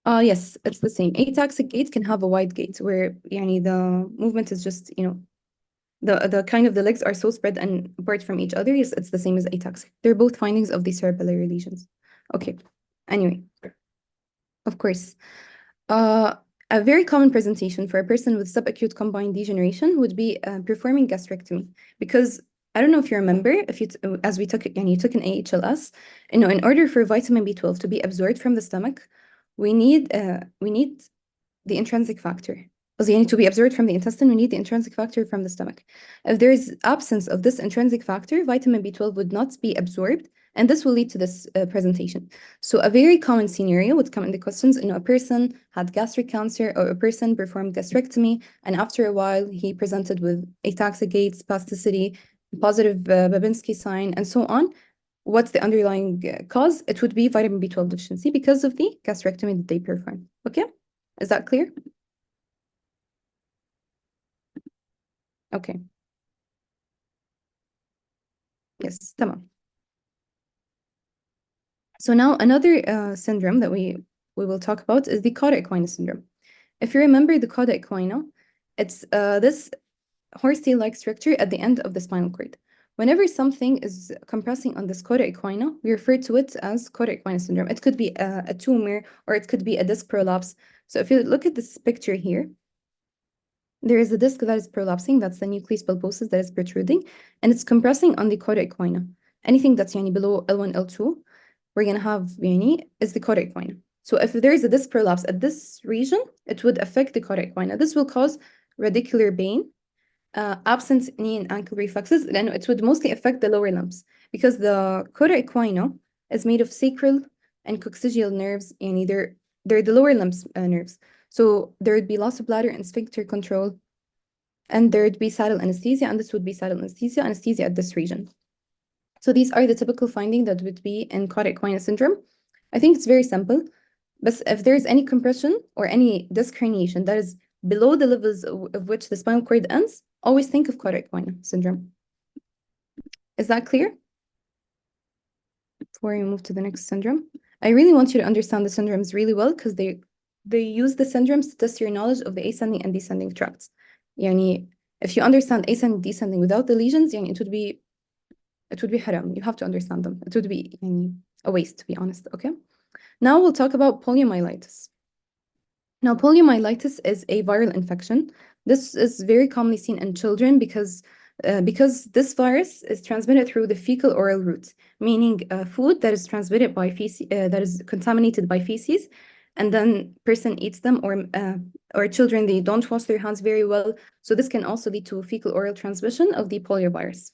S1: Yes, it's the same. Ataxic gait can have a wide gait where the movement is just, the kind of the legs are so spread and apart from each other. Yes, it's the same as ataxic. They're both findings of the cerebellar lesions. Okay. Anyway, of course. A very common presentation for a person with subacute combined degeneration would be performing gastrectomy, because I don't know if you remember, as we took, you took an AHLS, in order for vitamin B12 to be absorbed from the stomach, we need the intrinsic factor. To be absorbed from the intestine, we need the intrinsic factor from the stomach. If there is absence of this intrinsic factor, vitamin B12 would not be absorbed, and this will lead to this presentation. So a very common scenario would come in the questions, a person had gastric cancer or a person performed gastrectomy, and after a while, he presented with ataxic gait, spasticity, positive Babinski sign, and so on. What's the underlying cause? It would be vitamin B12 deficiency because of the gastrectomy that they performed. Okay? Is that clear? Okay. Yes, tamam. So now another syndrome that we will talk about is the cauda equina syndrome. If you remember the cauda equina, it's this horsetail-like structure at the end of the spinal cord. Whenever something is compressing on this cauda equina, we refer to it as cauda equina syndrome. It could be a tumor or it could be a disc prolapse. So if you look at this picture here, there is a disc that is prolapsing, that's the nucleus pulposus that is protruding, and it's compressing on the cauda equina. Anything that's below L1, L2, we're going to have is the cauda equina. So if there is a disc prolapse at this region, it would affect the cauda equina. This will cause radicular pain, absent knee and ankle reflexes, and it would mostly affect the lower limbs because the cauda equina is made of sacral and coccygeal nerves, and they're the lower limbs nerves. So there would be loss of bladder and sphincter control, and there would be saddle anesthesia, and this would be saddle anesthesia at this region. So these are the typical findings that would be in cauda equina syndrome. I think it's very simple, but if there's any compression or any disc herniation that is below the levels of which the spinal cord ends, always think of cauda equina syndrome. Is that clear? Before we move to the next syndrome, I really want you to understand the syndromes really well because they use the syndromes to test your knowledge of the ascending and descending tracts. If you understand ascending and descending without the lesions, it would be haram. You have to understand them. It would be a waste, to be honest, okay? Now we'll talk about poliomyelitis. Now, poliomyelitis is a viral infection. This is very commonly seen in children because this virus is transmitted through the fecal oral route, meaning food that is transmitted by feces, that is contaminated by feces, and then person eats them, or children, they don't wash their hands very well. So this can also lead to fecal oral transmission of the poliovirus.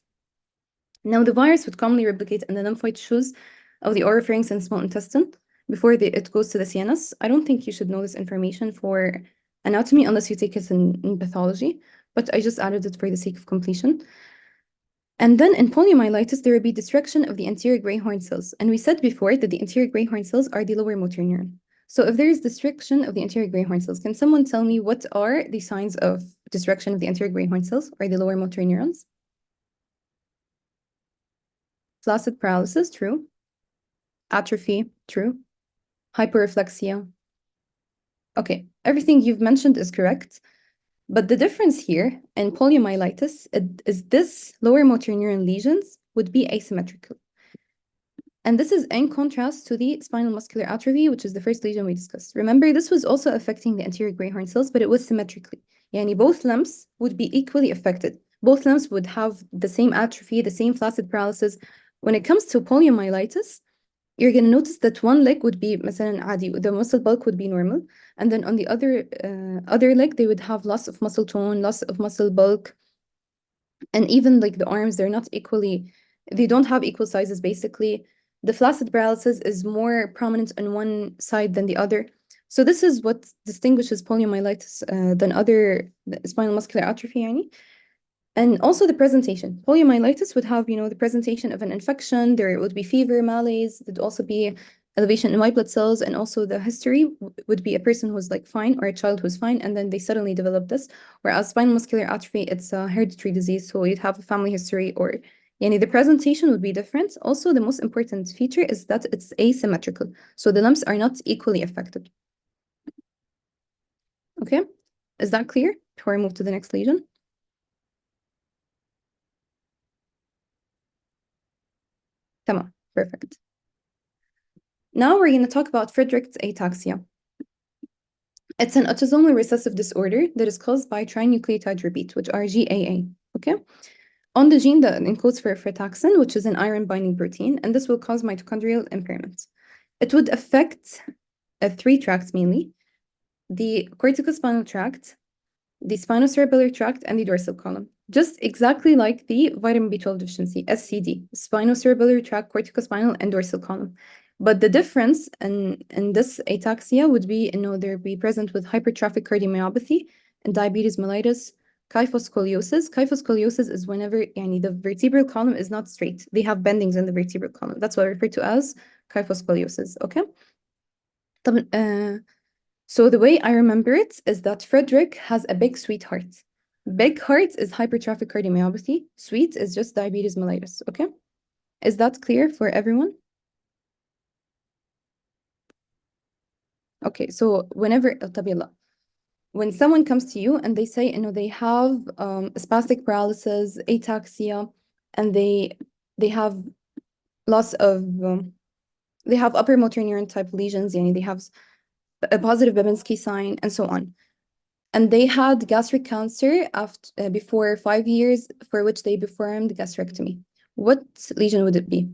S1: Now, the virus would commonly replicate in the lymphoid tissues of the oropharynx and small intestine before it goes to the CNS. I don't think you should know this information for anatomy unless you take it in pathology, but I just added it for the sake of completion. And then in poliomyelitis, there will be destruction of the anterior gray horn cells. And we said before that the anterior gray horn cells are the lower motor neuron. So if there is destruction of the anterior gray horn cells, can someone tell me what are the signs of destruction of the anterior gray horn cells or the lower motor neurons? Flaccid paralysis, true. Atrophy, true. Hyperreflexia. Okay, everything you've mentioned is correct. But the difference here in poliomyelitis is this lower motor neuron lesions would be asymmetrical. And this is in contrast to the spinal muscular atrophy, which is the first lesion we discussed. Remember, this was also affecting the anterior gray horn cells, but it was symmetrically. Yani both limbs would be equally affected. Both limbs would have the same atrophy, the same flaccid paralysis. When it comes to poliomyelitis, you're going to notice that one leg would be مثلا عادي, the muscle bulk would be normal, and then on the other leg they would have loss of muscle tone, loss of muscle bulk, and even like the arms, they don't have equal sizes basically. The flaccid paralysis is more prominent on one side than the other. So this is what distinguishes poliomyelitis than other spinal muscular atrophy يعني. And also the presentation. Poliomyelitis would have, the presentation of an infection. There would be fever, malaise. There'd also be elevation in white blood cells. And also the history would be a person who's like fine or a child who's fine. And then they suddenly develop this. Whereas spinal muscular atrophy, it's a hereditary disease. So you'd have a family history or the presentation would be different. Also, the most important feature is that it's asymmetrical. So the limbs are not equally affected. Okay, is that clear? Before I move to the next lesion. Tamam, perfect. Now we're going to talk about Friedreich's ataxia. It's an autosomal recessive disorder that is caused by trinucleotide repeat, which are GAA, okay? On the gene that encodes for frataxin, which is an iron-binding protein, and this will cause mitochondrial impairment. It would affect three tracts mainly: the corticospinal tract, the spinocerebellar tract, and the dorsal column. Just exactly like the vitamin B12 deficiency, SCD, spinocerebellar tract, corticospinal, and dorsal column. But the difference in this ataxia would be, they'll be present with hypertrophic cardiomyopathy and diabetes mellitus, kyphoscoliosis. Kyphoscoliosis is whenever the vertebral column is not straight. They have bendings in the vertebral column. That's what I refer to as kyphoscoliosis, okay? So the way I remember it is that Frederick has a big sweet heart. Big heart is hypertrophic cardiomyopathy. Sweet is just diabetes mellitus, okay? Is that clear for everyone? Okay, so when someone comes to you and they say, they have spastic paralysis, ataxia, and they have loss of, they have upper motor neuron type lesions, they have a positive Babinski sign, and so on. And they had gastric cancer before 5 years, for which they performed gastrectomy. What lesion would it be?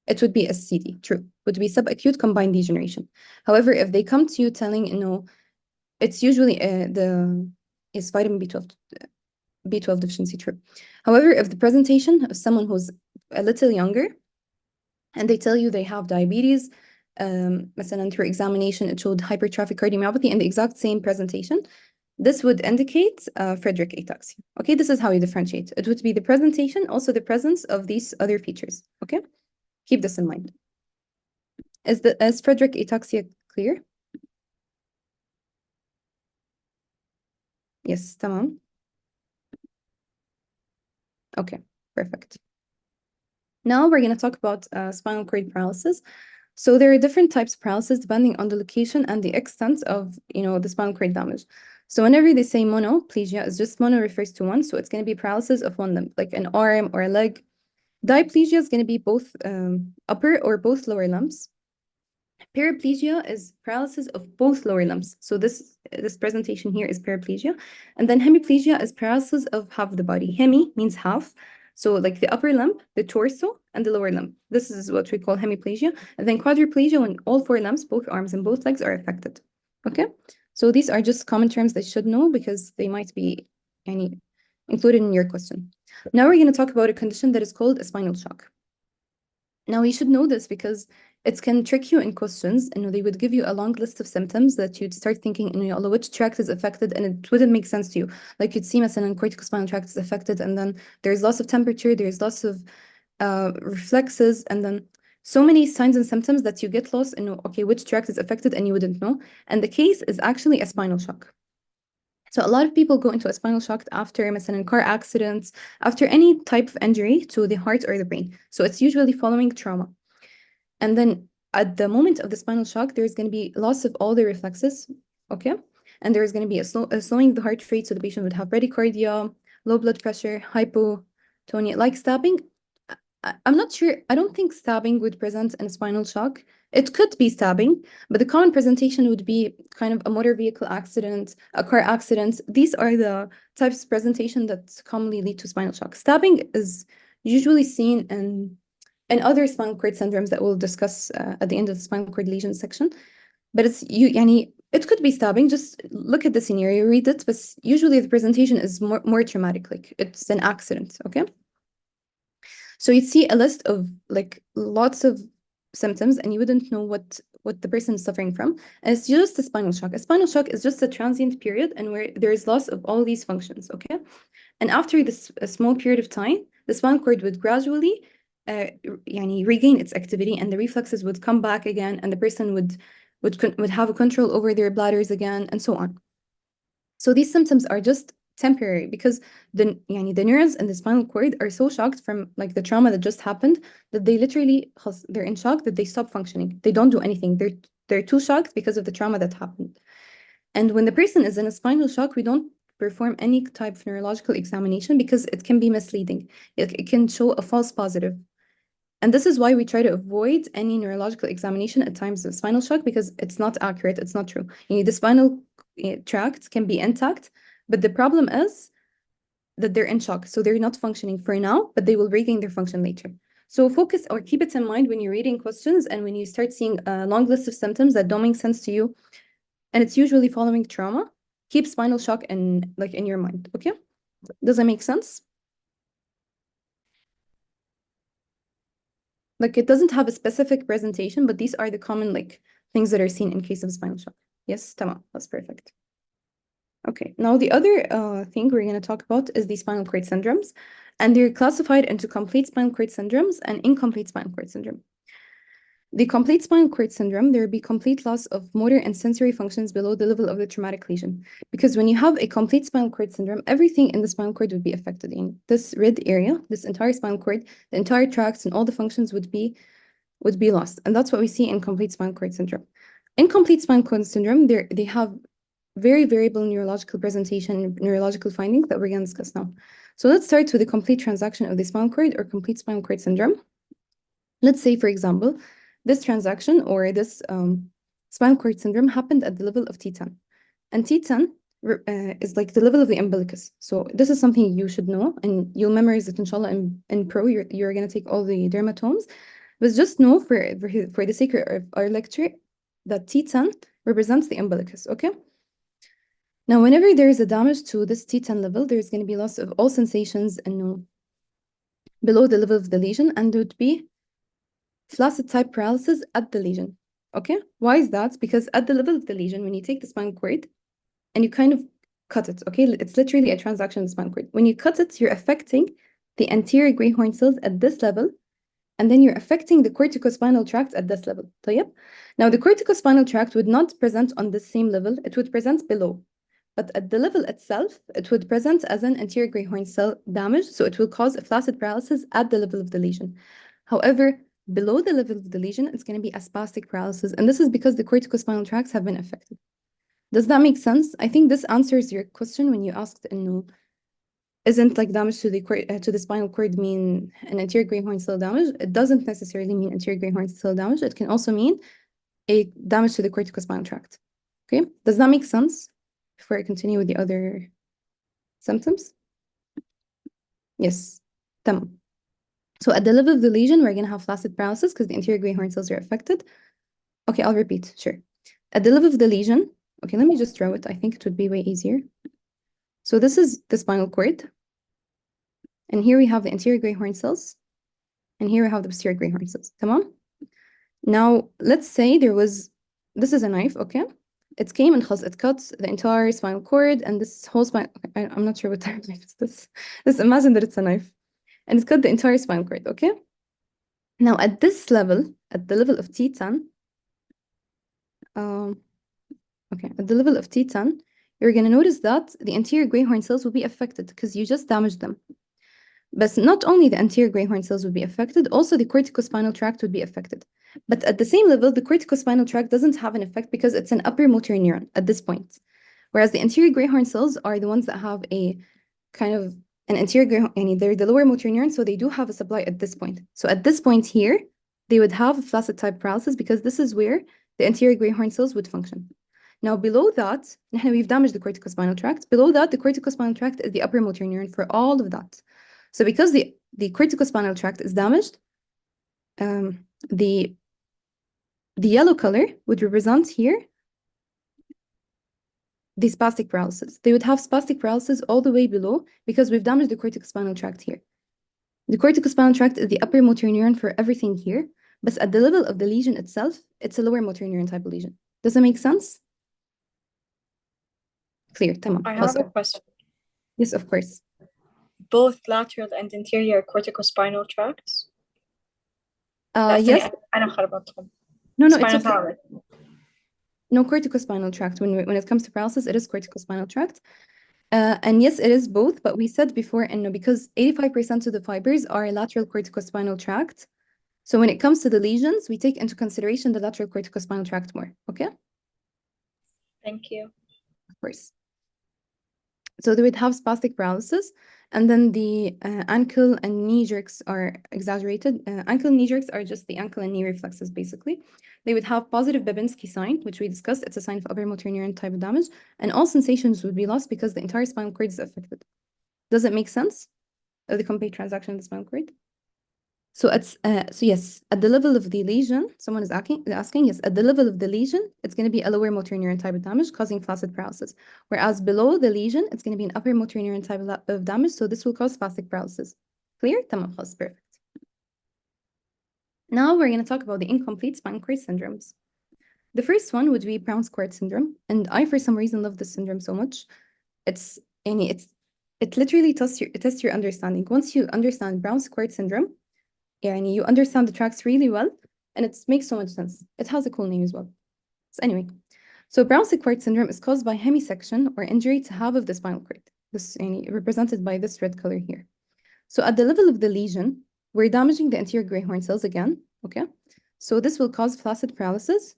S1: It would be SCD, true. It would be subacute combined degeneration. However, if they come to you telling, it's usually it's vitamin B12 deficiency, true. However, if the presentation of someone who's a little younger and they tell you they have diabetes, مثلا through examination, it showed hypertrophic cardiomyopathy in the exact same presentation, this would indicate Friedreich ataxia. Okay, this is how you differentiate. It would be the presentation, also the presence of these other features. Okay, keep this in mind. Is Friedreich ataxia clear? Yes, tamam. Okay, perfect. Now we're going to talk about spinal cord paralysis. So there are different types of paralysis depending on the location and the extent of, the spinal cord damage. So whenever they say monoplegia, it's just mono refers to one. So it's going to be paralysis of one limb, like an arm or a leg. Diplegia is going to be both upper or both lower limbs. Paraplegia is paralysis of both lower limbs. So this presentation here is paraplegia. And then hemiplegia is paralysis of half the body. Hemi means half. So like the upper limb, the torso, and the lower limb. This is what we call hemiplegia. And then quadriplegia, when all four limbs, both arms and both legs are affected. Okay? So these are just common terms that you should know because they might be included in your question. Now we're going to talk about a condition that is called a spinal shock. Now you should know this because it can trick you in questions, and they would give you a long list of symptoms that you'd start thinking, which tract is affected, and it wouldn't make sense to you. Like you'd see, مثلا, corticospinal tract is affected, and then there's loss of temperature, there's loss of reflexes, and then so many signs and symptoms that you get lost in, okay, which tract is affected, and you wouldn't know. And the case is actually a spinal shock. So a lot of people go into a spinal shock after مثلا car accidents, after any type of injury to the heart or the brain. So it's usually following trauma. And then at the moment of the spinal shock, there's going to be loss of all the reflexes, okay? And there's going to be a slowing the heart rate, so the patient would have bradycardia, low blood pressure, hypotonia, like stabbing. I'm not sure. I don't think stabbing would present in spinal shock. It could be stabbing, but the common presentation would be kind of a motor vehicle accident, a car accident. These are the types of presentation that commonly lead to spinal shock. Stabbing is usually seen in other spinal cord syndromes that we'll discuss at the end of the spinal cord lesion section. But it could be stabbing. Just look at the scenario, read it. But usually the presentation is more traumatic, like it's an accident. Okay. So you'd see a list of like lots of symptoms, and you wouldn't know what the person is suffering from. And it's just a spinal shock. A spinal shock is just a transient period, and where there is loss of all these functions. Okay. And after this a small period of time, the spinal cord would gradually regain its activity, and the reflexes would come back again, and the person would have a control over their bladders again, and so on. So these symptoms are just temporary because the neurons in the spinal cord are so shocked from like the trauma that just happened that they literally they're in shock that they stop functioning. They don't do anything. They're too shocked because of the trauma that happened. And when the person is in a spinal shock, we don't perform any type of neurological examination because it can be misleading. It can show a false positive. And this is why we try to avoid any neurological examination at times of spinal shock, because it's not accurate, it's not true. The spinal tract can be intact, but the problem is that they're in shock. So they're not functioning for now, but they will regain their function later. So focus or keep it in mind when you're reading questions and when you start seeing a long list of symptoms that don't make sense to you, and it's usually following trauma, keep spinal shock in your mind, okay? Does that make sense? Like it doesn't have a specific presentation, but these are the common things that are seen in case of spinal shock. Yes, tamam, that's perfect. Okay, now the other thing we're going to talk about is the spinal cord syndromes, and they're classified into complete spinal cord syndromes and incomplete spinal cord syndrome. The complete spinal cord syndrome, there will be complete loss of motor and sensory functions below the level of the traumatic lesion. Because when you have a complete spinal cord syndrome, everything in the spinal cord would be affected. In this red area, this entire spinal cord, the entire tracts and all the functions would be lost. And that's what we see in complete spinal cord syndrome. In complete spinal cord syndrome, they have very variable neurological presentation, neurological findings that we're going to discuss now. So let's start with the complete transaction of the spinal cord or complete spinal cord syndrome. Let's say, for example, this transaction or this spinal cord syndrome happened at the level of T10. And T10 is like the level of the umbilicus. So this is something you should know, and you'll memorize it, inshallah, in pro. You're going to take all the dermatomes. But just know for the sake of our lecture that T10 represents the umbilicus, okay? Now, whenever there is a damage to this T10 level, there's going to be loss of all sensations and below the level of the lesion, and there would be flaccid type paralysis at the lesion. Okay, why is that? Because at the level of the lesion, when you take the spinal cord and you kind of cut it, okay, it's literally a transaction of the spinal cord. When you cut it, you're affecting the anterior gray horn cells at this level, and then you're affecting the corticospinal tract at this level. طيب? Now, the corticospinal tract would not present on the same level, it would present below. But at the level itself, it would present as an anterior gray horn cell damage, so it will cause a flaccid paralysis at the level of the lesion. However, below the level of the lesion, it's going to be a spastic paralysis, and this is because the corticospinal tracts have been affected. Does that make sense? I think this answers your question when you asked, isn't like damage to the spinal cord mean an anterior gray horn cell damage? It doesn't necessarily mean anterior gray horn cell damage. It can also mean a damage to the corticospinal tract. Okay, does that make sense? Before I continue with the other symptoms? Yes, tamam. So at the level of the lesion, we're going to have flaccid paralysis because the anterior gray horn cells are affected. Okay, I'll repeat, sure. At the level of the lesion, okay, let me just draw it. I think it would be way easier. So this is the spinal cord. And here we have the anterior gray horn cells. And here we have the posterior gray horn cells. Tamam? Now, let's say this is a knife, okay? It came and it cuts the entire spinal cord and this whole spine. Okay, I'm not sure what type of knife is this. Just imagine that it's a knife. And it cut the entire spinal cord, okay? Now, at this level, at the level of T10, okay, at the level of T10, you're going to notice that the anterior gray horn cells will be affected because you just damaged them. But not only the anterior gray horn cells would be affected, also the corticospinal tract would be affected. But at the same level, the corticospinal tract doesn't have an effect because it's an upper motor neuron at this point. Whereas the anterior gray horn cells are the ones that have a kind of and anterior, they're the lower motor neuron, so they do have a supply at this point. So at this point here, they would have flaccid type paralysis because this is where the anterior gray horn cells would function. Now below that, we've damaged the corticospinal tract. Below that, the corticospinal tract is the upper motor neuron for all of that. So because the corticospinal tract is damaged, the yellow color would represent here the spastic paralysis. They would have spastic paralysis all the way below because we've damaged the corticospinal tract here. The corticospinal tract is the upper motor neuron for everything here, but at the level of the lesion itself, it's a lower motor neuron type of lesion. Does that make sense? Clear, تمام.
S2: I have a question.
S1: Yes, of course.
S2: Both lateral and anterior corticospinal tracts?
S1: Yes.
S2: أنا خربطهم.
S1: No, it's
S2: Spinal
S1: okay.
S2: column.
S1: No, corticospinal tract. When it comes to paralysis, it is corticospinal tract. And yes, it is both, but we said before, no, because 85% of the fibers are lateral corticospinal tract. So when it comes to the lesions, we take into consideration the lateral corticospinal tract more, okay?
S2: Thank you.
S1: Of course. So they would have spastic paralysis, and then the ankle and knee jerks are exaggerated. Ankle and knee jerks are just the ankle and knee reflexes, basically. They would have positive Babinski sign, which we discussed. It's a sign of upper motor neuron type of damage, and all sensations would be lost because the entire spinal cord is affected. Does it make sense? The complete transaction of the spinal cord? So it's so yes, at the level of the lesion, someone is asking, yes, at the level of the lesion, it's going to be a lower motor neuron type of damage causing flaccid paralysis. Whereas below the lesion, it's going to be an upper motor neuron type of damage, so this will cause spastic paralysis. Clear? تمام, خلاص, perfect. Now we're going to talk about the incomplete spinal cord syndromes. The first one would be Brown's cord syndrome, and I, for some reason, love this syndrome so much. It literally tests your understanding. Once you understand Brown's cord syndrome, you understand the tracts really well, and it makes so much sense. It has a cool name as well. So anyway, so Brown's cord syndrome is caused by hemisection or injury to half of the spinal cord. This represented by this red color here. So at the level of the lesion, we're damaging the anterior gray horn cells again, okay? So this will cause flaccid paralysis,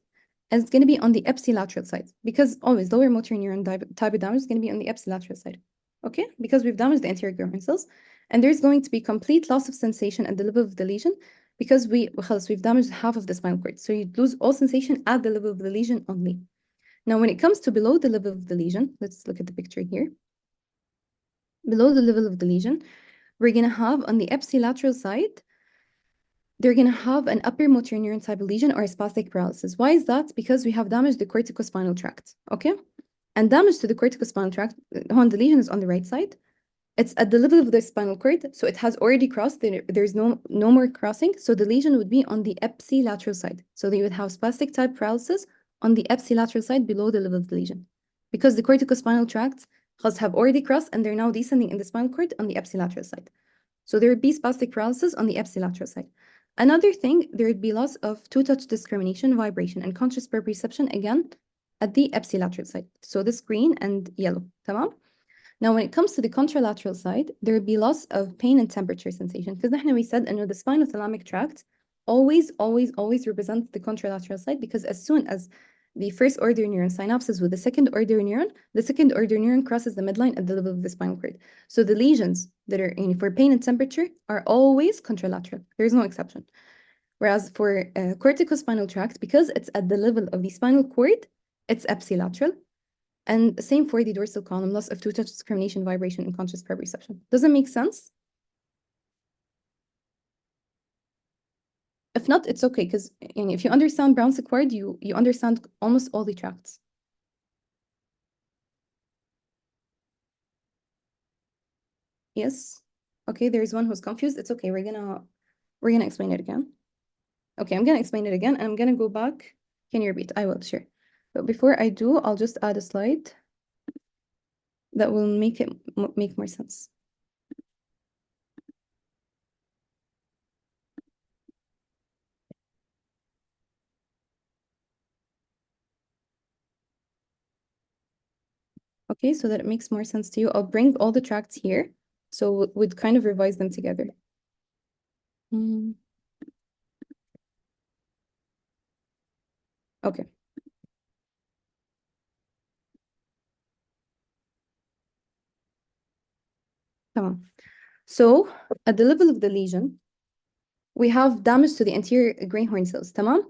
S1: and it's going to be on the ipsilateral side, because always lower motor neuron type of damage is going to be on the ipsilateral side, okay? Because we've damaged the anterior gray horn cells, and there's going to be complete loss of sensation at the level of the lesion because we've damaged half of the spinal cord. So you lose all sensation at the level of the lesion only. Now, when it comes to below the level of the lesion, let's look at the picture here. Below the level of the lesion, we're going to have on the ipsilateral side, they're going to have an upper motor neuron type of lesion or a spastic paralysis. Why is that? Because we have damaged the corticospinal tract, okay? And damage to the corticospinal tract, the lesion is on the right side. It's at the level of the spinal cord, so it has already crossed. There's no more crossing, so the lesion would be on the ipsilateral side. So they would have spastic type paralysis on the ipsilateral side below the level of the lesion, because the corticospinal tracts have already crossed and they're now descending in the spinal cord on the ipsilateral side. So there would be spastic paralysis on the ipsilateral side. Another thing, there would be loss of two-touch discrimination, vibration, and conscious proprioception again at the ipsilateral side. So this green and yellow, tamam? Now, when it comes to the contralateral side, there would be loss of pain and temperature sensation. Because we said, the spinothalamic tract always represents the contralateral side, because as soon as the first order neuron synapses with the second order neuron crosses the midline at the level of the spinal cord. So the lesions that are for pain and temperature are always contralateral. There's no exception. Whereas for corticospinal tract, because it's at the level of the spinal cord, it's ipsilateral. And same for the dorsal column, loss of two-touch discrimination, vibration, and conscious proprioception. Does it make sense? If not, it's okay, because if you understand Brown's acquired, you understand almost all the tracts. Yes? Okay, there's one who's confused. It's okay, we're gonna explain it again. Okay, I'm gonna explain it again, and I'm gonna go back. Can you repeat? I will, sure. But before I do, I'll just add a slide that will make it make more sense. Okay, so that it makes more sense to you, I'll bring all the tracts here. So we'd kind of revise them together. Okay. تمام. So at the level of the lesion, we have damage to the anterior Greenhorn cells, tamam?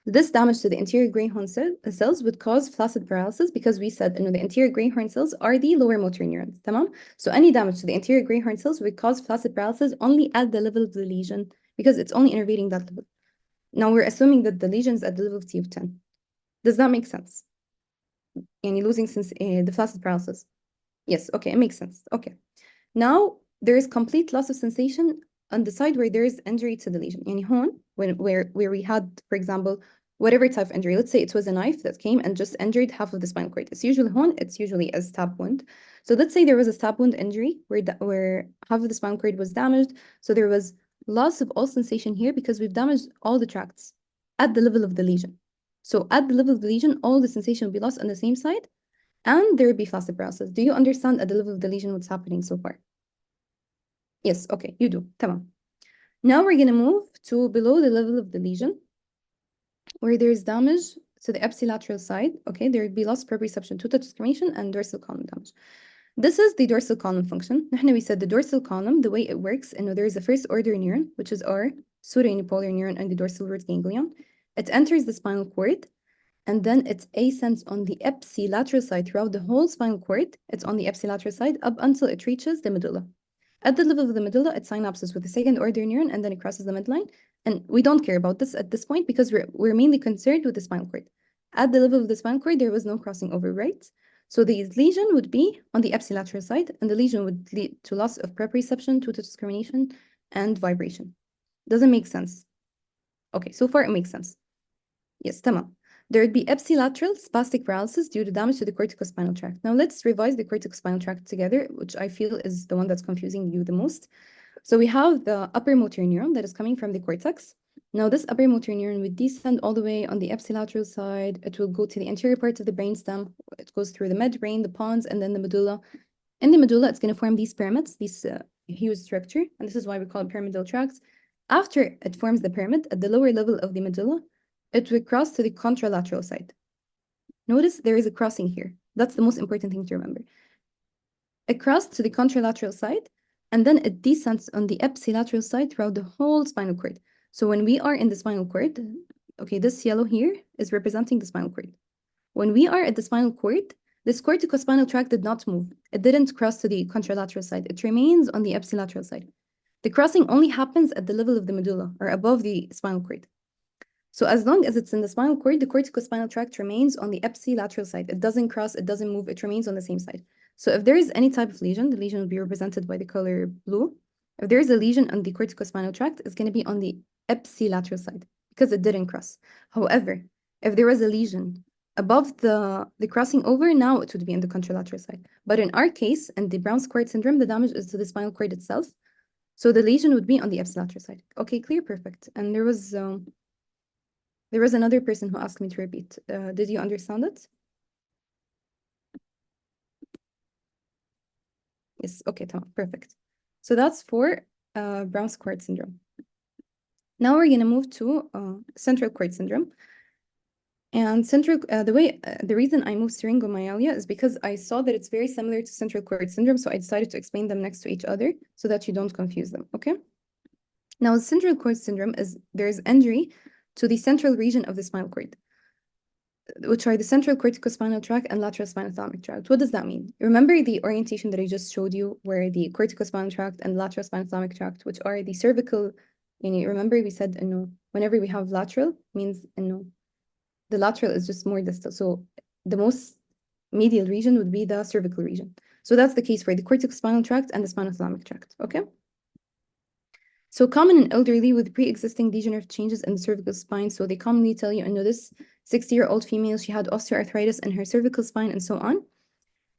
S1: This damage to the anterior Greenhorn cells would cause flaccid paralysis because we said the anterior Greenhorn cells are the lower motor neurons, tamam? So any damage to the anterior Greenhorn cells would cause flaccid paralysis only at the level of the lesion because it's only innervating that level. Now we're assuming that the lesion is at the level of T of 10. Does that make sense? Yani losing the flaccid paralysis. Yes, okay, it makes sense. Okay. Now there is complete loss of sensation on the side where there is injury to the lesion. Yani هون, where we had, for example, whatever type of injury. Let's say it was a knife that came and just injured half of the spinal cord. It's usually a stab wound. So let's say there was a stab wound injury where half of the spinal cord was damaged. So there was loss of all sensation here because we've damaged all the tracts at the level of the lesion. So at the level of the lesion, all the sensation will be lost on the same side, and there will be flaccid paralysis. Do you understand at the level of the lesion what's happening so far? Yes, okay, you do. Tamam. Now we're gonna move to below the level of the lesion, where there's damage to the ipsilateral side. Okay, there will be loss of proprioception, total discrimination, and dorsal column damage. This is the dorsal column function. We said the dorsal column, the way it works, there is a first order neuron, which is our pseudounipolar neuron and the dorsal root ganglion. It enters the spinal cord, and then it ascends on the ipsilateral side throughout the whole spinal cord. It's on the ipsilateral side up until it reaches the medulla. At the level of the medulla, it synapses with the second order neuron, and then it crosses the midline. And we don't care about this at this point because we're mainly concerned with the spinal cord. At the level of the spinal cord, there was no crossing over, right? So the lesion would be on the ipsilateral side, and the lesion would lead to loss of proprioception, total discrimination, and vibration. Doesn't make sense. Okay, so far it makes sense. Yes, tamam. There would be ipsilateral spastic paralysis due to damage to the corticospinal tract. Now let's revise the corticospinal tract together, which I feel is the one that's confusing you the most. So we have the upper motor neuron that is coming from the cortex. Now this upper motor neuron would descend all the way on the ipsilateral side. It will go to the anterior part of the brainstem. It goes through the midbrain, the pons, and then the medulla. In the medulla, it's going to form these pyramids, this huge structure, and this is why we call it pyramidal tracts. After it forms the pyramid at the lower level of the medulla, it will cross to the contralateral side. Notice there is a crossing here. That's the most important thing to remember. It crossed to the contralateral side, and then it descends on the ipsilateral side throughout the whole spinal cord. So when we are in the spinal cord, okay, this yellow here is representing the spinal cord. When we are at the spinal cord, this corticospinal tract did not move. It didn't cross to the contralateral side. It remains on the ipsilateral side. The crossing only happens at the level of the medulla or above the spinal cord. So as long as it's in the spinal cord, the corticospinal tract remains on the ipsilateral side. It doesn't cross, it doesn't move, it remains on the same side. So if there is any type of lesion, the lesion will be represented by the color blue. If there is a lesion on the corticospinal tract, it's going to be on the ipsilateral side because it didn't cross. However, if there was a lesion above the crossing over, now it would be in the contralateral side. But in our case, in the Brown-Sequard syndrome, the damage is to the spinal cord itself. So the lesion would be on the ipsilateral side. Okay, clear, perfect. And there was another person who asked me to repeat. Did you understand it? Yes, okay, perfect. So that's for Brown-Sequard syndrome. Now we're gonna move to central cord syndrome. And the reason I moved syringomyelia is because I saw that it's very similar to central cord syndrome, so I decided to explain them next to each other so that you don't confuse them, okay? Now, central cord syndrome is there's injury to the central region of the spinal cord, which are the central corticospinal tract and lateral spinothalamic tract. What does that mean? Remember the orientation that I just showed you, where the corticospinal tract and lateral spinothalamic tract, which are the cervical, remember we said, whenever we have lateral, means, the lateral is just more distal. So the most medial region would be the cervical region. So that's the case for the corticospinal tract and the spinothalamic tract, okay? So common in elderly with pre-existing degenerative changes in the cervical spine. So they commonly tell you, this 60-year-old female, she had osteoarthritis in her cervical spine and so on.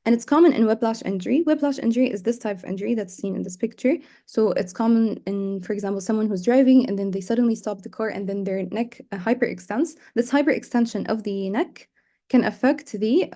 S1: And it's common in whiplash injury. Whiplash injury is this type of injury that's seen in this picture. So it's common in, for example, someone who's driving and then they suddenly stop the car and then their neck hyperextends. This hyperextension of the neck can affect the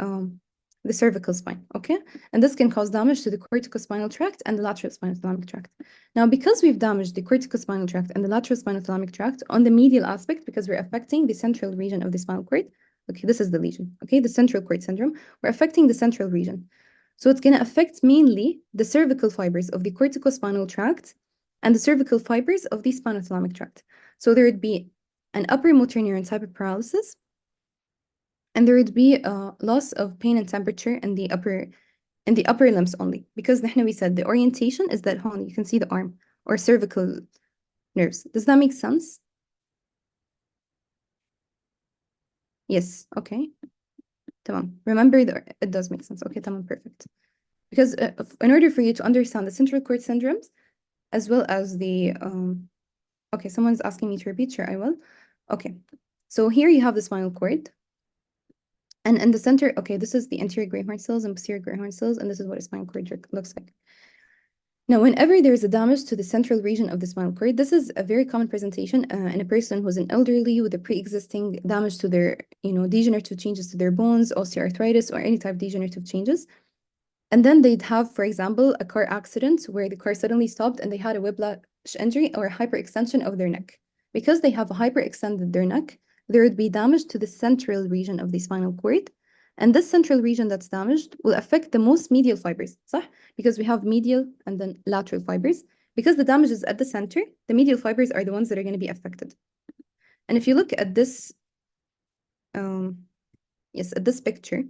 S1: cervical spine, okay? And this can cause damage to the corticospinal tract and the lateral spinothalamic tract. Now, because we've damaged the corticospinal tract and the lateral spinothalamic tract on the medial aspect, because we're affecting the central region of the spinal cord, okay, this is the lesion, okay, the central cord syndrome, we're affecting the central region. So it's going to affect mainly the cervical fibers of the corticospinal tract and the cervical fibers of the spinothalamic tract. So there would be an upper motor neuron type of paralysis, and there would be a loss of pain and temperature in the upper limbs only, because we said the orientation is that you can see the arm or cervical nerves. Does that make sense? Yes, okay. Tamam. Remember, it does make sense. Okay, tamam, perfect. Because in order for you to understand the central cord syndromes, as well as the, okay, someone's asking me to repeat, sure, I will. Okay, so here you have the spinal cord. And in the center, okay, this is the anterior gray horn cells and posterior gray horn cells, and this is what a spinal cord looks like. Now, whenever there is a damage to the central region of the spinal cord, this is a very common presentation in a person who's an elderly with a pre-existing damage to their, degenerative changes to their bones, osteoarthritis, or any type of degenerative changes. And then they'd have, for example, a car accident where the car suddenly stopped and they had a whiplash injury or a hyperextension of their neck. Because they have hyperextended their neck, there would be damage to the central region of the spinal cord. And this central region that's damaged will affect the most medial fibers, صح? Because we have medial and then lateral fibers. Because the damage is at the center, the medial fibers are the ones that are going to be affected. And if you look at this, at this picture,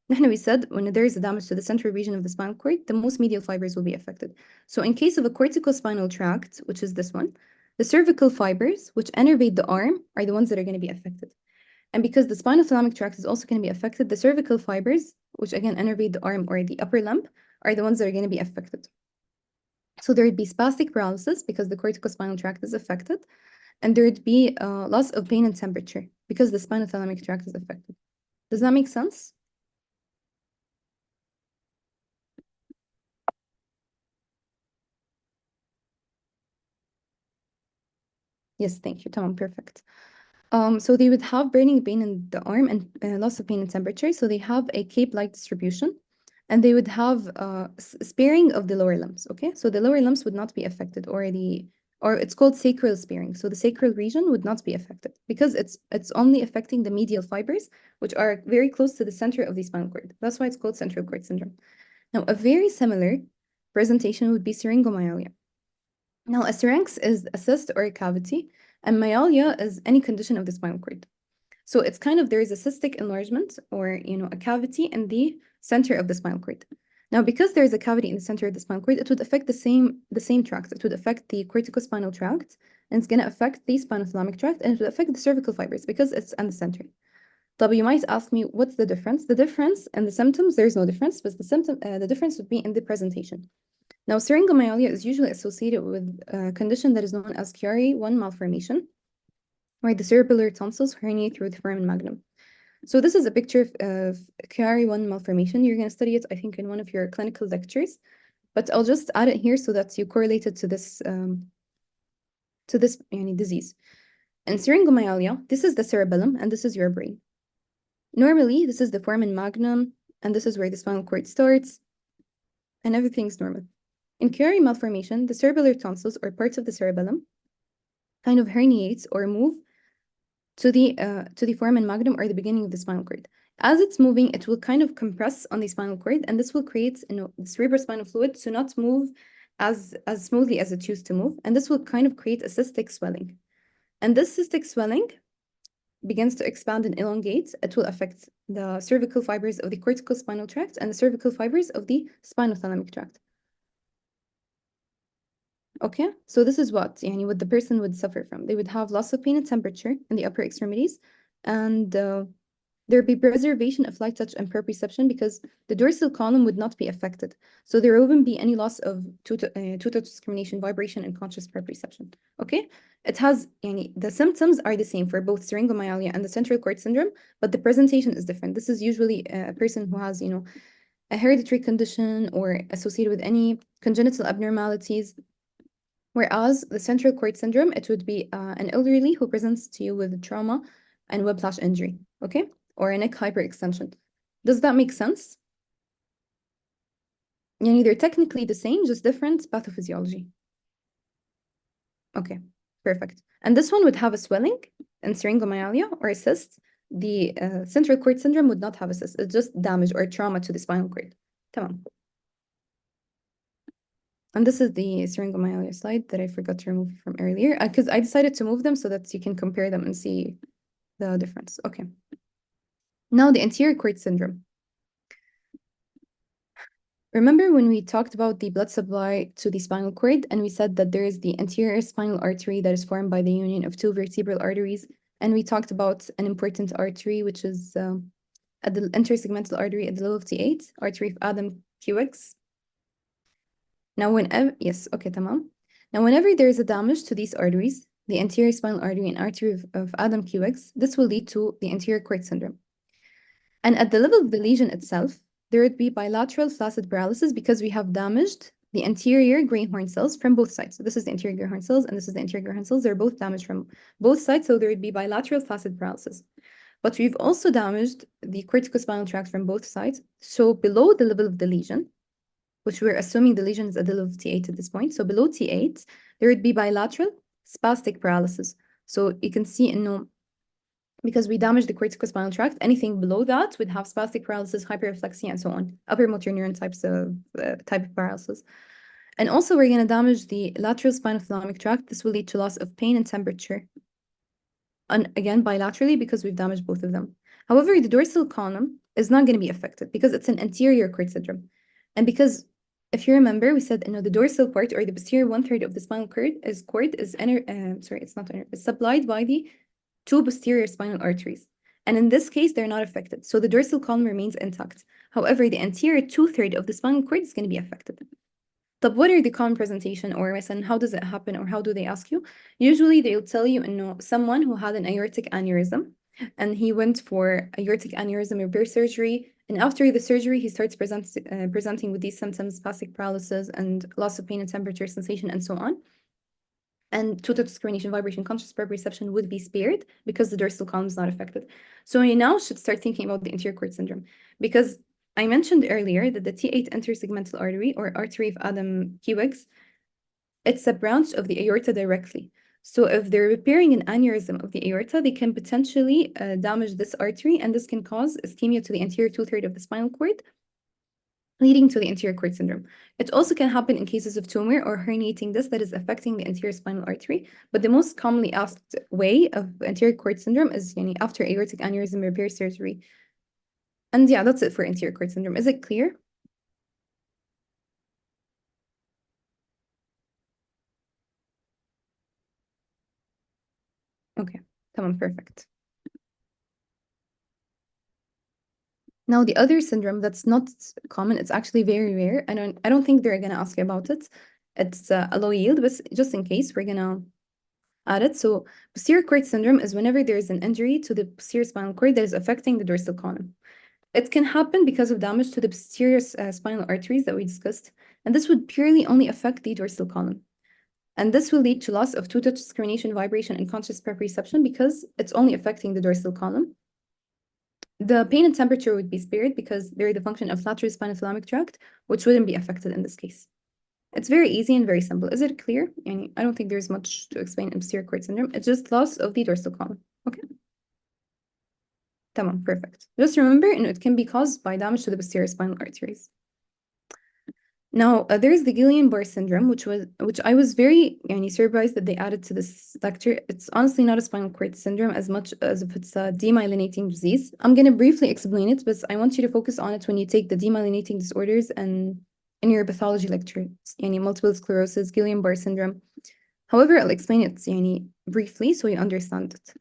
S1: we said when there is a damage to the central region of the spinal cord, the most medial fibers will be affected. So in case of a corticospinal tract, which is this one, the cervical fibers, which innervate the arm, are the ones that are going to be affected. And because the spinothalamic tract is also going to be affected, the cervical fibers, which again innervate the arm or the upper limb, are the ones that are going to be affected. So there would be spastic paralysis because the corticospinal tract is affected, and there would be loss of pain and temperature because the spinothalamic tract is affected. Does that make sense? Yes, thank you. Tamam, perfect. So they would have burning pain in the arm and loss of pain and temperature. So they have a cape-like distribution, and they would have sparing of the lower limbs. Okay, so the lower limbs would not be affected, or it's called sacral sparing. So the sacral region would not be affected because it's only affecting the medial fibers, which are very close to the center of the spinal cord. That's why it's called central cord syndrome. Now, a very similar presentation would be syringomyelia. Now, a syrinx is a cyst or a cavity, and myelia is any condition of the spinal cord. So it's there is a cystic enlargement or, a cavity in the center of the spinal cord. Now, because there is a cavity in the center of the spinal cord, it would affect the same tracts. It would affect the corticospinal tract, and it's going to affect the spinothalamic tract, and it would affect the cervical fibers because it's in the center. But you might ask me, what's the difference? The difference in the symptoms, there's no difference, but the difference would be in the presentation. Now, syringomyelia is usually associated with a condition that is known as Chiari-1 malformation, where the cerebellar tonsils herniate through the foramen magnum. So this is a picture of Chiari-1 malformation. You're going to study it, I think, in one of your clinical lectures, but I'll just add it here so that you correlate it to this disease. In syringomyelia, this is the cerebellum, and this is your brain. Normally, this is the foramen magnum, and this is where the spinal cord starts, and everything's normal. In Chiari malformation, the cerebellar tonsils, or parts of the cerebellum, kind of herniates or move to the foramen magnum or the beginning of the spinal cord. As it's moving, it will kind of compress on the spinal cord, and this will create the cerebrospinal fluid to not move as smoothly as it used to move, and this will kind of create a cystic swelling. And this cystic swelling begins to expand and elongate. It will affect the cervical fibers of the corticospinal tract and the cervical fibers of the spinothalamic tract. Okay, so this is what the person would suffer from. They would have loss of pain and temperature in the upper extremities, and there'd be preservation of light touch and proprioception because the dorsal column would not be affected. So there wouldn't be any loss of two-touch discrimination, vibration, and conscious proprioception. Okay, it has the symptoms are the same for both syringomyelia and the central cord syndrome, but the presentation is different. This is usually a person who has a hereditary condition or associated with any congenital abnormalities. Whereas the central cord syndrome, it would be an elderly who presents to you with trauma and whiplash injury, okay? Or a neck hyperextension. Does that make sense? They're technically the same, just different pathophysiology. Okay, perfect. And this one would have a swelling in syringomyelia or a cyst. The central cord syndrome would not have a cyst. It's just damage or trauma to the spinal cord. Tamam. And this is the syringomyelia slide that I forgot to remove from earlier, because I decided to move them so that you can compare them and see the difference. Okay. Now the anterior cord syndrome. Remember when we talked about the blood supply to the spinal cord, and we said that there is the anterior spinal artery that is formed by the union of two vertebral arteries, and we talked about an important artery, which is at the intersegmental artery at the level of T8, artery of Adam QX. Now, yes, okay, tamam. Now, whenever there is a damage to these arteries, the anterior spinal artery and artery of Adam QX, this will lead to the anterior cord syndrome. And at the level of the lesion itself, there would be bilateral flaccid paralysis because we have damaged the anterior Grahorn cells from both sides. So this is the anterior Grahorn cells, and this is the anterior Grahorn cells. They're both damaged from both sides, so there would be bilateral flaccid paralysis. But we've also damaged the corticospinal tract from both sides. So below the level of the lesion, which we're assuming the lesion is at the level of T8 at this point. So below T8, there would be bilateral spastic paralysis. So you can see because we damaged the corticospinal tract, anything below that would have spastic paralysis, hyperreflexia, and so on, upper motor neuron type of paralysis. And also, we're going to damage the lateral spinothalamic tract. This will lead to loss of pain and temperature. And again, bilaterally, because we've damaged both of them. However, the dorsal column is not going to be affected because it's an anterior cord syndrome. And because, if you remember, we said, the dorsal part or the posterior 1/3 of the spinal cord is supplied by the two posterior spinal arteries. And in this case, they're not affected. So the dorsal column remains intact. However, the anterior 2/3 of the spinal cord is going to be affected. But what are the common presentation, or how does it happen, or how do they ask you? Usually they'll tell you, someone who had an aortic aneurysm, and he went for aortic aneurysm repair surgery, and after the surgery, he starts presenting with these symptoms, spastic paralysis, and loss of pain and temperature sensation, and so on. And total discrimination, vibration, conscious proprioception would be spared because the dorsal column is not affected. So you now should start thinking about the anterior cord syndrome, because I mentioned earlier that the T8 intersegmental artery or artery of Adam QX, it's a branch of the aorta directly. So if they're repairing an aneurysm of the aorta, they can potentially damage this artery, and this can cause ischemia to the anterior 2/3 of the spinal cord, leading to the anterior cord syndrome. It also can happen in cases of tumor or herniating disc that is affecting the anterior spinal artery. But the most commonly asked way of anterior cord syndrome is after aortic aneurysm repair surgery. And yeah, that's it for anterior cord syndrome. Is it clear? Okay, tamam, perfect. Now the other syndrome that's not common, it's actually very rare. I don't think they're gonna ask you about it. It's a low yield, but just in case, we're gonna add it. So posterior cord syndrome is whenever there is an injury to the posterior spinal cord that is affecting the dorsal column. It can happen because of damage to the posterior spinal arteries that we discussed, and this would purely only affect the dorsal column. And this will lead to loss of two-touch discrimination, vibration, and conscious proprioception because it's only affecting the dorsal column. The pain and temperature would be spared because they're the function of lateral spinothalamic tract, which wouldn't be affected in this case. It's very easy and very simple. Is it clear? I don't think there's much to explain in posterior cord syndrome. It's just loss of the dorsal column. Okay. Tamam, perfect. Just remember, it can be caused by damage to the posterior spinal arteries. Now, there's the Guillain-Barré syndrome, which I was very surprised that they added to this lecture. It's honestly not a spinal cord syndrome as much as if it's a demyelinating disease. I'm going to briefly explain it, but I want you to focus on it when you take the demyelinating disorders and in your pathology lecture, multiple sclerosis, Guillain-Barré syndrome. However, I'll explain it briefly so you understand it.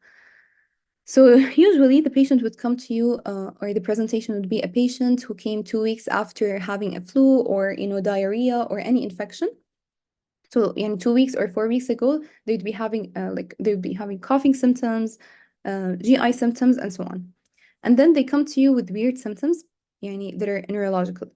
S1: So usually the patient would come to you, or the presentation would be a patient who came 2 weeks after having a flu or diarrhea or any infection. So in 2 weeks or 4 weeks ago, they'd be having coughing symptoms, GI symptoms, and so on. And then they come to you with weird symptoms, that are neurological.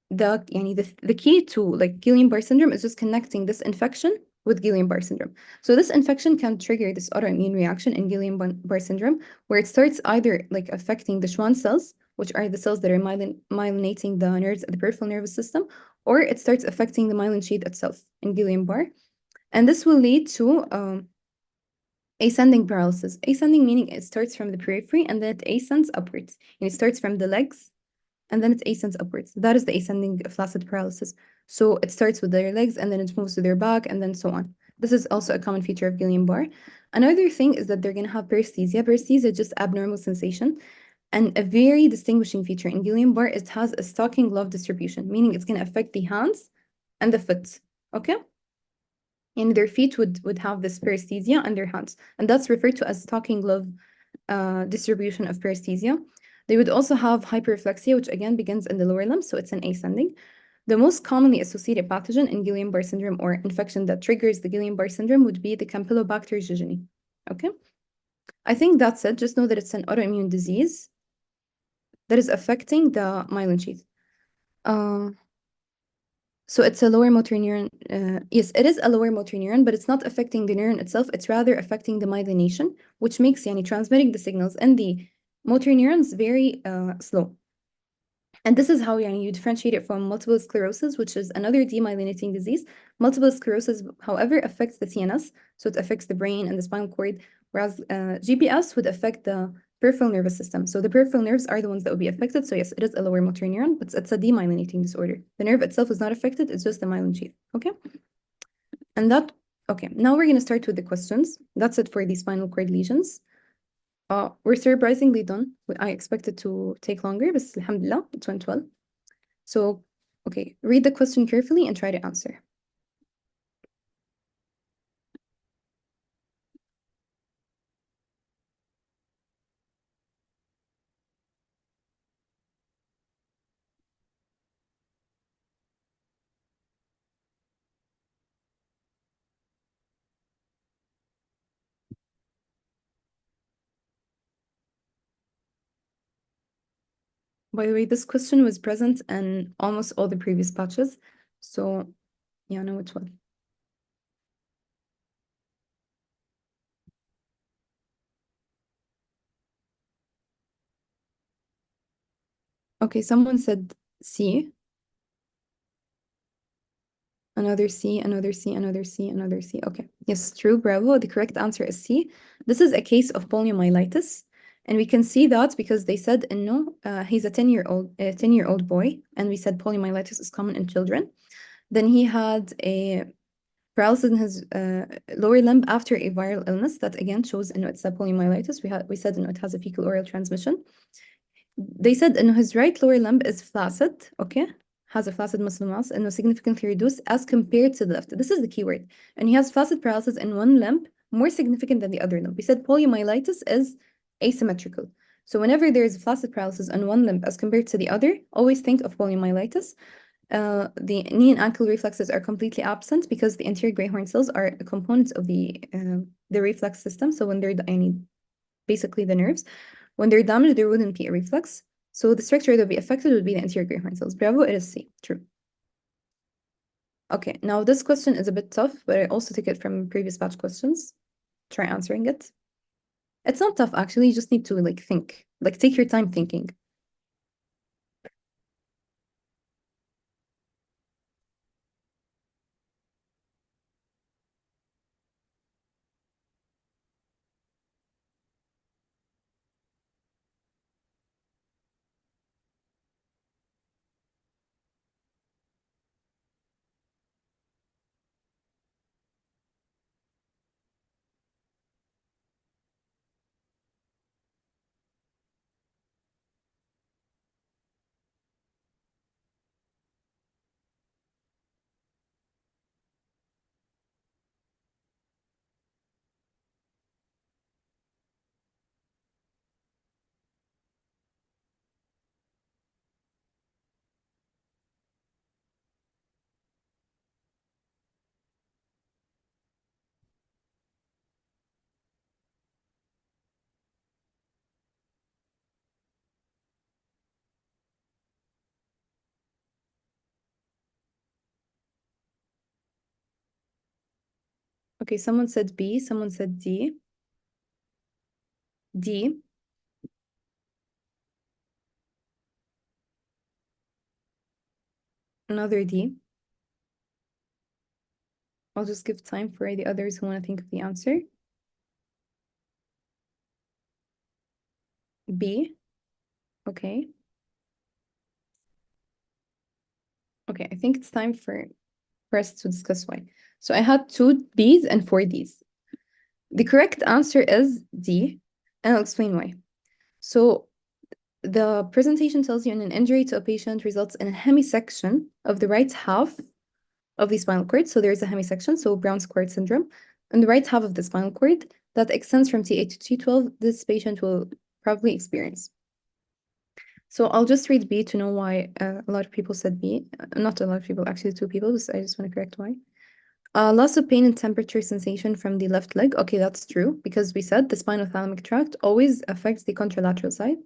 S1: The key to Guillain-Barré syndrome is just connecting this infection with Guillain-Barré syndrome. So this infection can trigger this autoimmune reaction in Guillain-Barré syndrome, where it starts either affecting the Schwann cells, which are the cells that are myelinating the nerves at the peripheral nervous system, or it starts affecting the myelin sheath itself in Guillain-Barré. And this will lead to ascending paralysis. Ascending meaning it starts from the periphery and then it ascends upwards. And it starts from the legs and then it ascends upwards. That is the ascending flaccid paralysis. So it starts with their legs and then it moves to their back and then so on. This is also a common feature of Guillain-Barré. Another thing is that they're going to have paresthesia. Paresthesia is just abnormal sensation. And a very distinguishing feature in Guillain-Barré, it has a stocking glove distribution, meaning it's going to affect the hands and the foot. Okay? And their feet would have this paresthesia and their hands. And that's referred to as stocking glove distribution of paresthesia. They would also have hyperreflexia, which again begins in the lower limb, so it's an ascending. The most commonly associated pathogen in Guillain-Barré syndrome or infection that triggers the Guillain-Barré syndrome would be the Campylobacter jejuni. Okay? I think that's it. Just know that it's an autoimmune disease that is affecting the myelin sheath. So it's a lower motor neuron. Yes, it is a lower motor neuron, but it's not affecting the neuron itself. It's rather affecting the myelination, which makes transmitting the signals and the motor neurons very slow. And this is how you differentiate it from multiple sclerosis, which is another demyelinating disease. Multiple sclerosis, however, affects the CNS, so it affects the brain and the spinal cord, whereas GPS would affect the peripheral nervous system. So the peripheral nerves are the ones that would be affected. So yes, it is a lower motor neuron, but it's a demyelinating disorder. The nerve itself is not affected, it's just the myelin sheath, okay? And okay, now we're gonna start with the questions. That's it for the spinal cord lesions. We're surprisingly done. I expected to take longer, but alhamdulillah, it went well. So, okay, read the question carefully and try to answer. By the way, this question was present in almost all the previous batches. So, yeah, I know which one. Okay, someone said C. Another C, another C, another C, another C. Okay, yes, true, bravo. The correct answer is C. This is a case of poliomyelitis. And we can see that because they said, no, he's a 10-year-old boy. And we said poliomyelitis is common in children. Then he had a paralysis in his lower limb after a viral illness. That again shows it's a poliomyelitis. We said it has a fecal oral transmission. They said his right lower limb is flaccid, okay? Has a flaccid muscle mass and was significantly reduced as compared to the left. This is the keyword. And he has flaccid paralysis in one limb, more significant than the other limb. We said poliomyelitis is asymmetrical. So whenever there is flaccid paralysis on one limb as compared to the other, always think of poliomyelitis. The knee and ankle reflexes are completely absent because the anterior gray horn cells are components of the reflex system. So when they're basically the nerves, when they're damaged, there wouldn't be a reflex. So the structure that would be affected would be the anterior gray horn cells. Bravo, it is C. True. Okay, now this question is a bit tough, but I also took it from previous batch questions. Try answering it. It's not tough, actually. You just need to think. Take your time thinking. Okay, someone said B, someone said D. D. Another D. I'll just give time for the others who want to think of the answer. B. Okay. Okay, I think it's time for us to discuss why. So I had 2 Bs and 4 Ds. The correct answer is D, and I'll explain why. So the presentation tells you an injury to a patient results in a hemisection of the right half of the spinal cord. So there's a hemisection, so Brown's cord syndrome, in the right half of the spinal cord that extends from T8 to T12. This patient will probably experience. So I'll just read B to know why a lot of people said B. Not a lot of people, actually 2 people, but I just want to correct why. Loss of pain and temperature sensation from the left leg. Okay, that's true, because we said the spinothalamic tract always affects the contralateral side.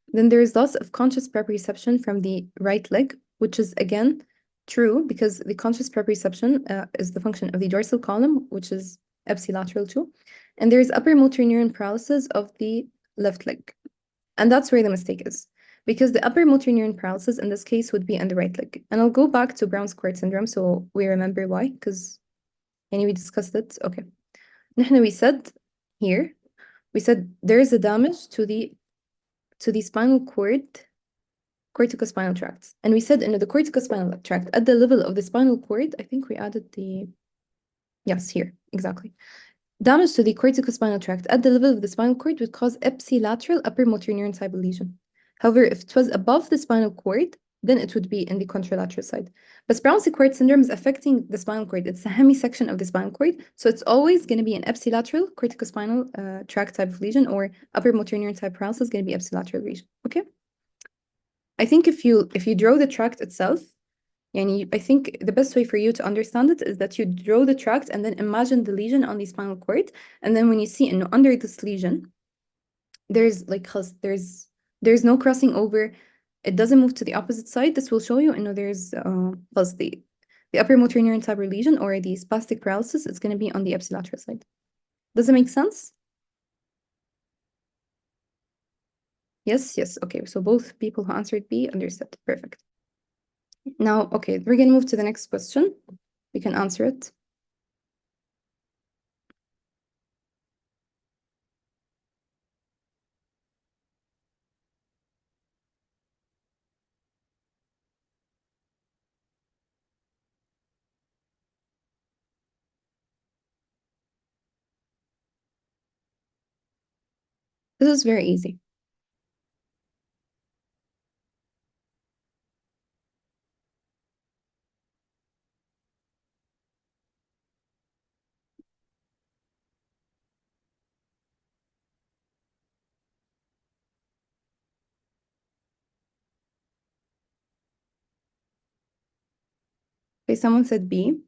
S1: Then there is loss of conscious proprioception from the right leg, which is again true, because the conscious proprioception is the function of the dorsal column, which is ipsilateral too. And there is upper motor neuron paralysis of the left leg. And that's where the mistake is, because the upper motor neuron paralysis in this case would be on the right leg. And I'll go back to Brown's cord syndrome so we remember why, because we discussed it. Okay. We said here, we said there is a damage to the spinal cord, corticospinal tracts. And we said in the corticospinal tract, at the level of the spinal cord, I think we added the, yes, here, exactly. Damage to the corticospinal tract at the level of the spinal cord would cause ipsilateral upper motor neuron type lesion. However, if it was above the spinal cord, then it would be in the contralateral side. But Brown's cord syndrome is affecting the spinal cord. It's a hemisection of the spinal cord, so it's always going to be an ipsilateral corticospinal tract type of lesion, or upper motor neuron type paralysis is going to be ipsilateral lesion. Okay. I think if you draw the tract itself, I think the best way for you to understand it is that you draw the tract and then imagine the lesion on the spinal cord, and then when you see under this lesion, there's like there's no crossing over. It doesn't move to the opposite side. This will show you, there's the upper motor neuron type lesion or the spastic paralysis. It's going to be on the ipsilateral side. Does it make sense? Yes, yes. Okay, so both people who answered B understood. Perfect. Now, okay, we're going to move to the next question. We can answer it. This is very easy. Okay, someone said B.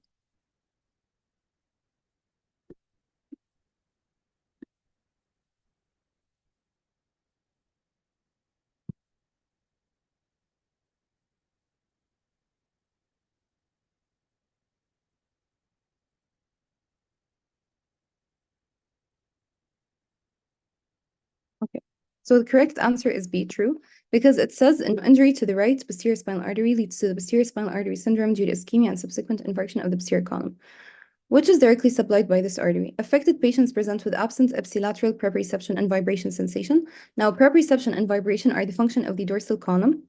S1: Okay. So the correct answer is B, true, because it says an injury to the right posterior spinal artery leads to the posterior spinal artery syndrome due to ischemia and subsequent infarction of the posterior column, which is directly supplied by this artery. Affected patients present with absent ipsilateral proprioception and vibration sensation. Now, proprioception and vibration are the function of the dorsal column.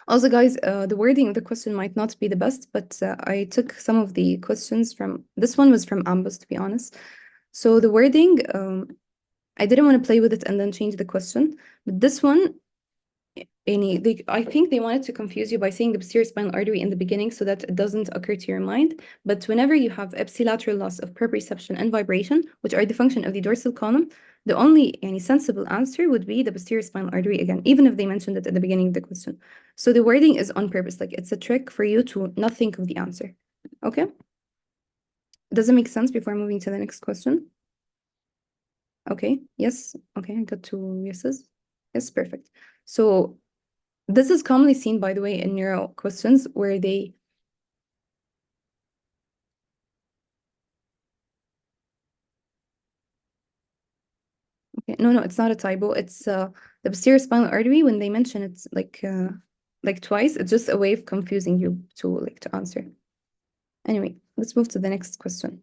S1: Also, guys, the wording of the question might not be the best, but I took some of the questions from, this one was from Ambus, to be honest. So the wording, I didn't want to play with it and then change the question, but this one, I think they wanted to confuse you by saying the posterior spinal artery in the beginning so that it doesn't occur to your mind. But whenever you have ipsilateral loss of proprioception and vibration, which are the function of the dorsal column, the only sensible answer would be the posterior spinal artery again, even if they mentioned it at the beginning of the question. So the wording is on purpose, like it's a trick for you to not think of the answer. Okay? Does it make sense before moving to the next question? Okay, yes. Okay, I got 2 yeses. Yes, perfect. So this is commonly seen, by the way, in neuro questions where they okay, no, it's not a typo. It's the posterior spinal artery. When they mention it's like twice, it's just a way of confusing you to answer. Anyway, let's move to the next question.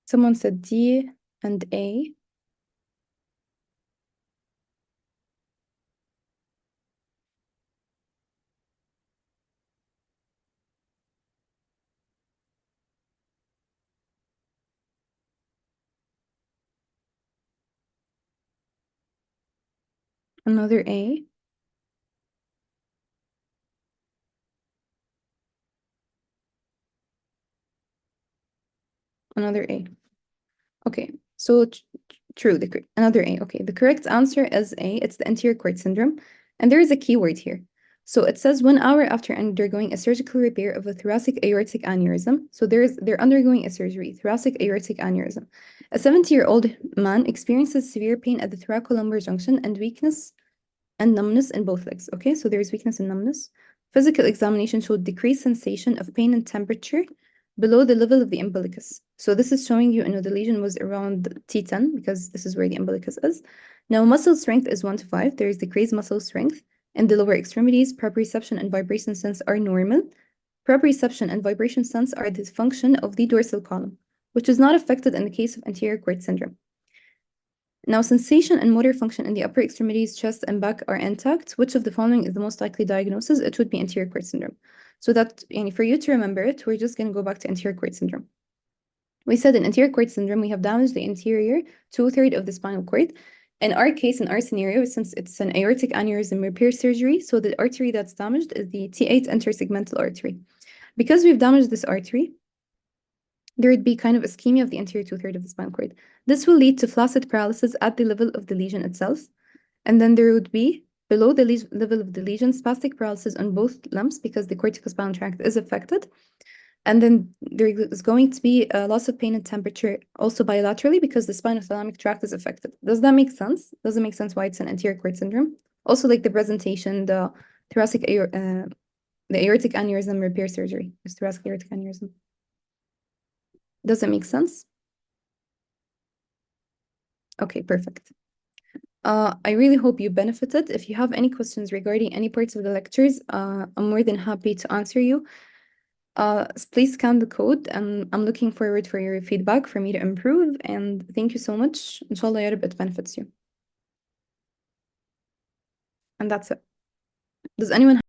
S1: Someone said D and A. Another A. Another A. Okay, so true. Another A. Okay, the correct answer is A. It's the anterior cord syndrome, and there is a keyword here. So it says 1 hour after undergoing a surgical repair of a thoracic aortic aneurysm. So they're undergoing a surgery, thoracic aortic aneurysm. A 70-year-old man experiences severe pain at the thoracolumbar junction and weakness and numbness in both legs. Okay, so there's weakness and numbness. Physical examination showed decreased sensation of pain and temperature below the level of the umbilicus. So this is showing you, the lesion was around T10 because this is where the umbilicus is. Now, muscle strength is 1 to 5. There is decreased muscle strength in the lower extremities. Proprioception and vibration sense are normal. Proprioception and vibration sense are the function of the dorsal column, which is not affected in the case of anterior cord syndrome. Now, sensation and motor function in the upper extremities, chest, and back are intact. Which of the following is the most likely diagnosis? It would be anterior cord syndrome. So that, for you to remember it, we're just going to go back to anterior cord syndrome. We said in anterior cord syndrome, we have damaged the interior 2/3 of the spinal cord. In our case, in our scenario, since it's an aortic aneurysm repair surgery, so the artery that's damaged is the T8 intersegmental artery. Because we've damaged this artery, there would be kind of ischemia of the anterior 2/3 of the spinal cord. This will lead to flaccid paralysis at the level of the lesion itself. And then there would be, below the level of the lesion, spastic paralysis on both limbs because the corticospinal tract is affected. And then there is going to be a loss of pain and temperature also bilaterally because the spinothalamic tract is affected. Does that make sense? Does it make sense why it's an anterior cord syndrome? Also, like the presentation, the the aortic aneurysm repair surgery, is thoracic aortic aneurysm. Does it make sense? Okay, perfect. I really hope you benefited. If you have any questions regarding any parts of the lectures, I'm more than happy to answer you. Please scan the code, and I'm looking forward for your feedback for me to improve. And thank you so much. Inshallah, ya Rab, it benefits you. And that's it. Does anyone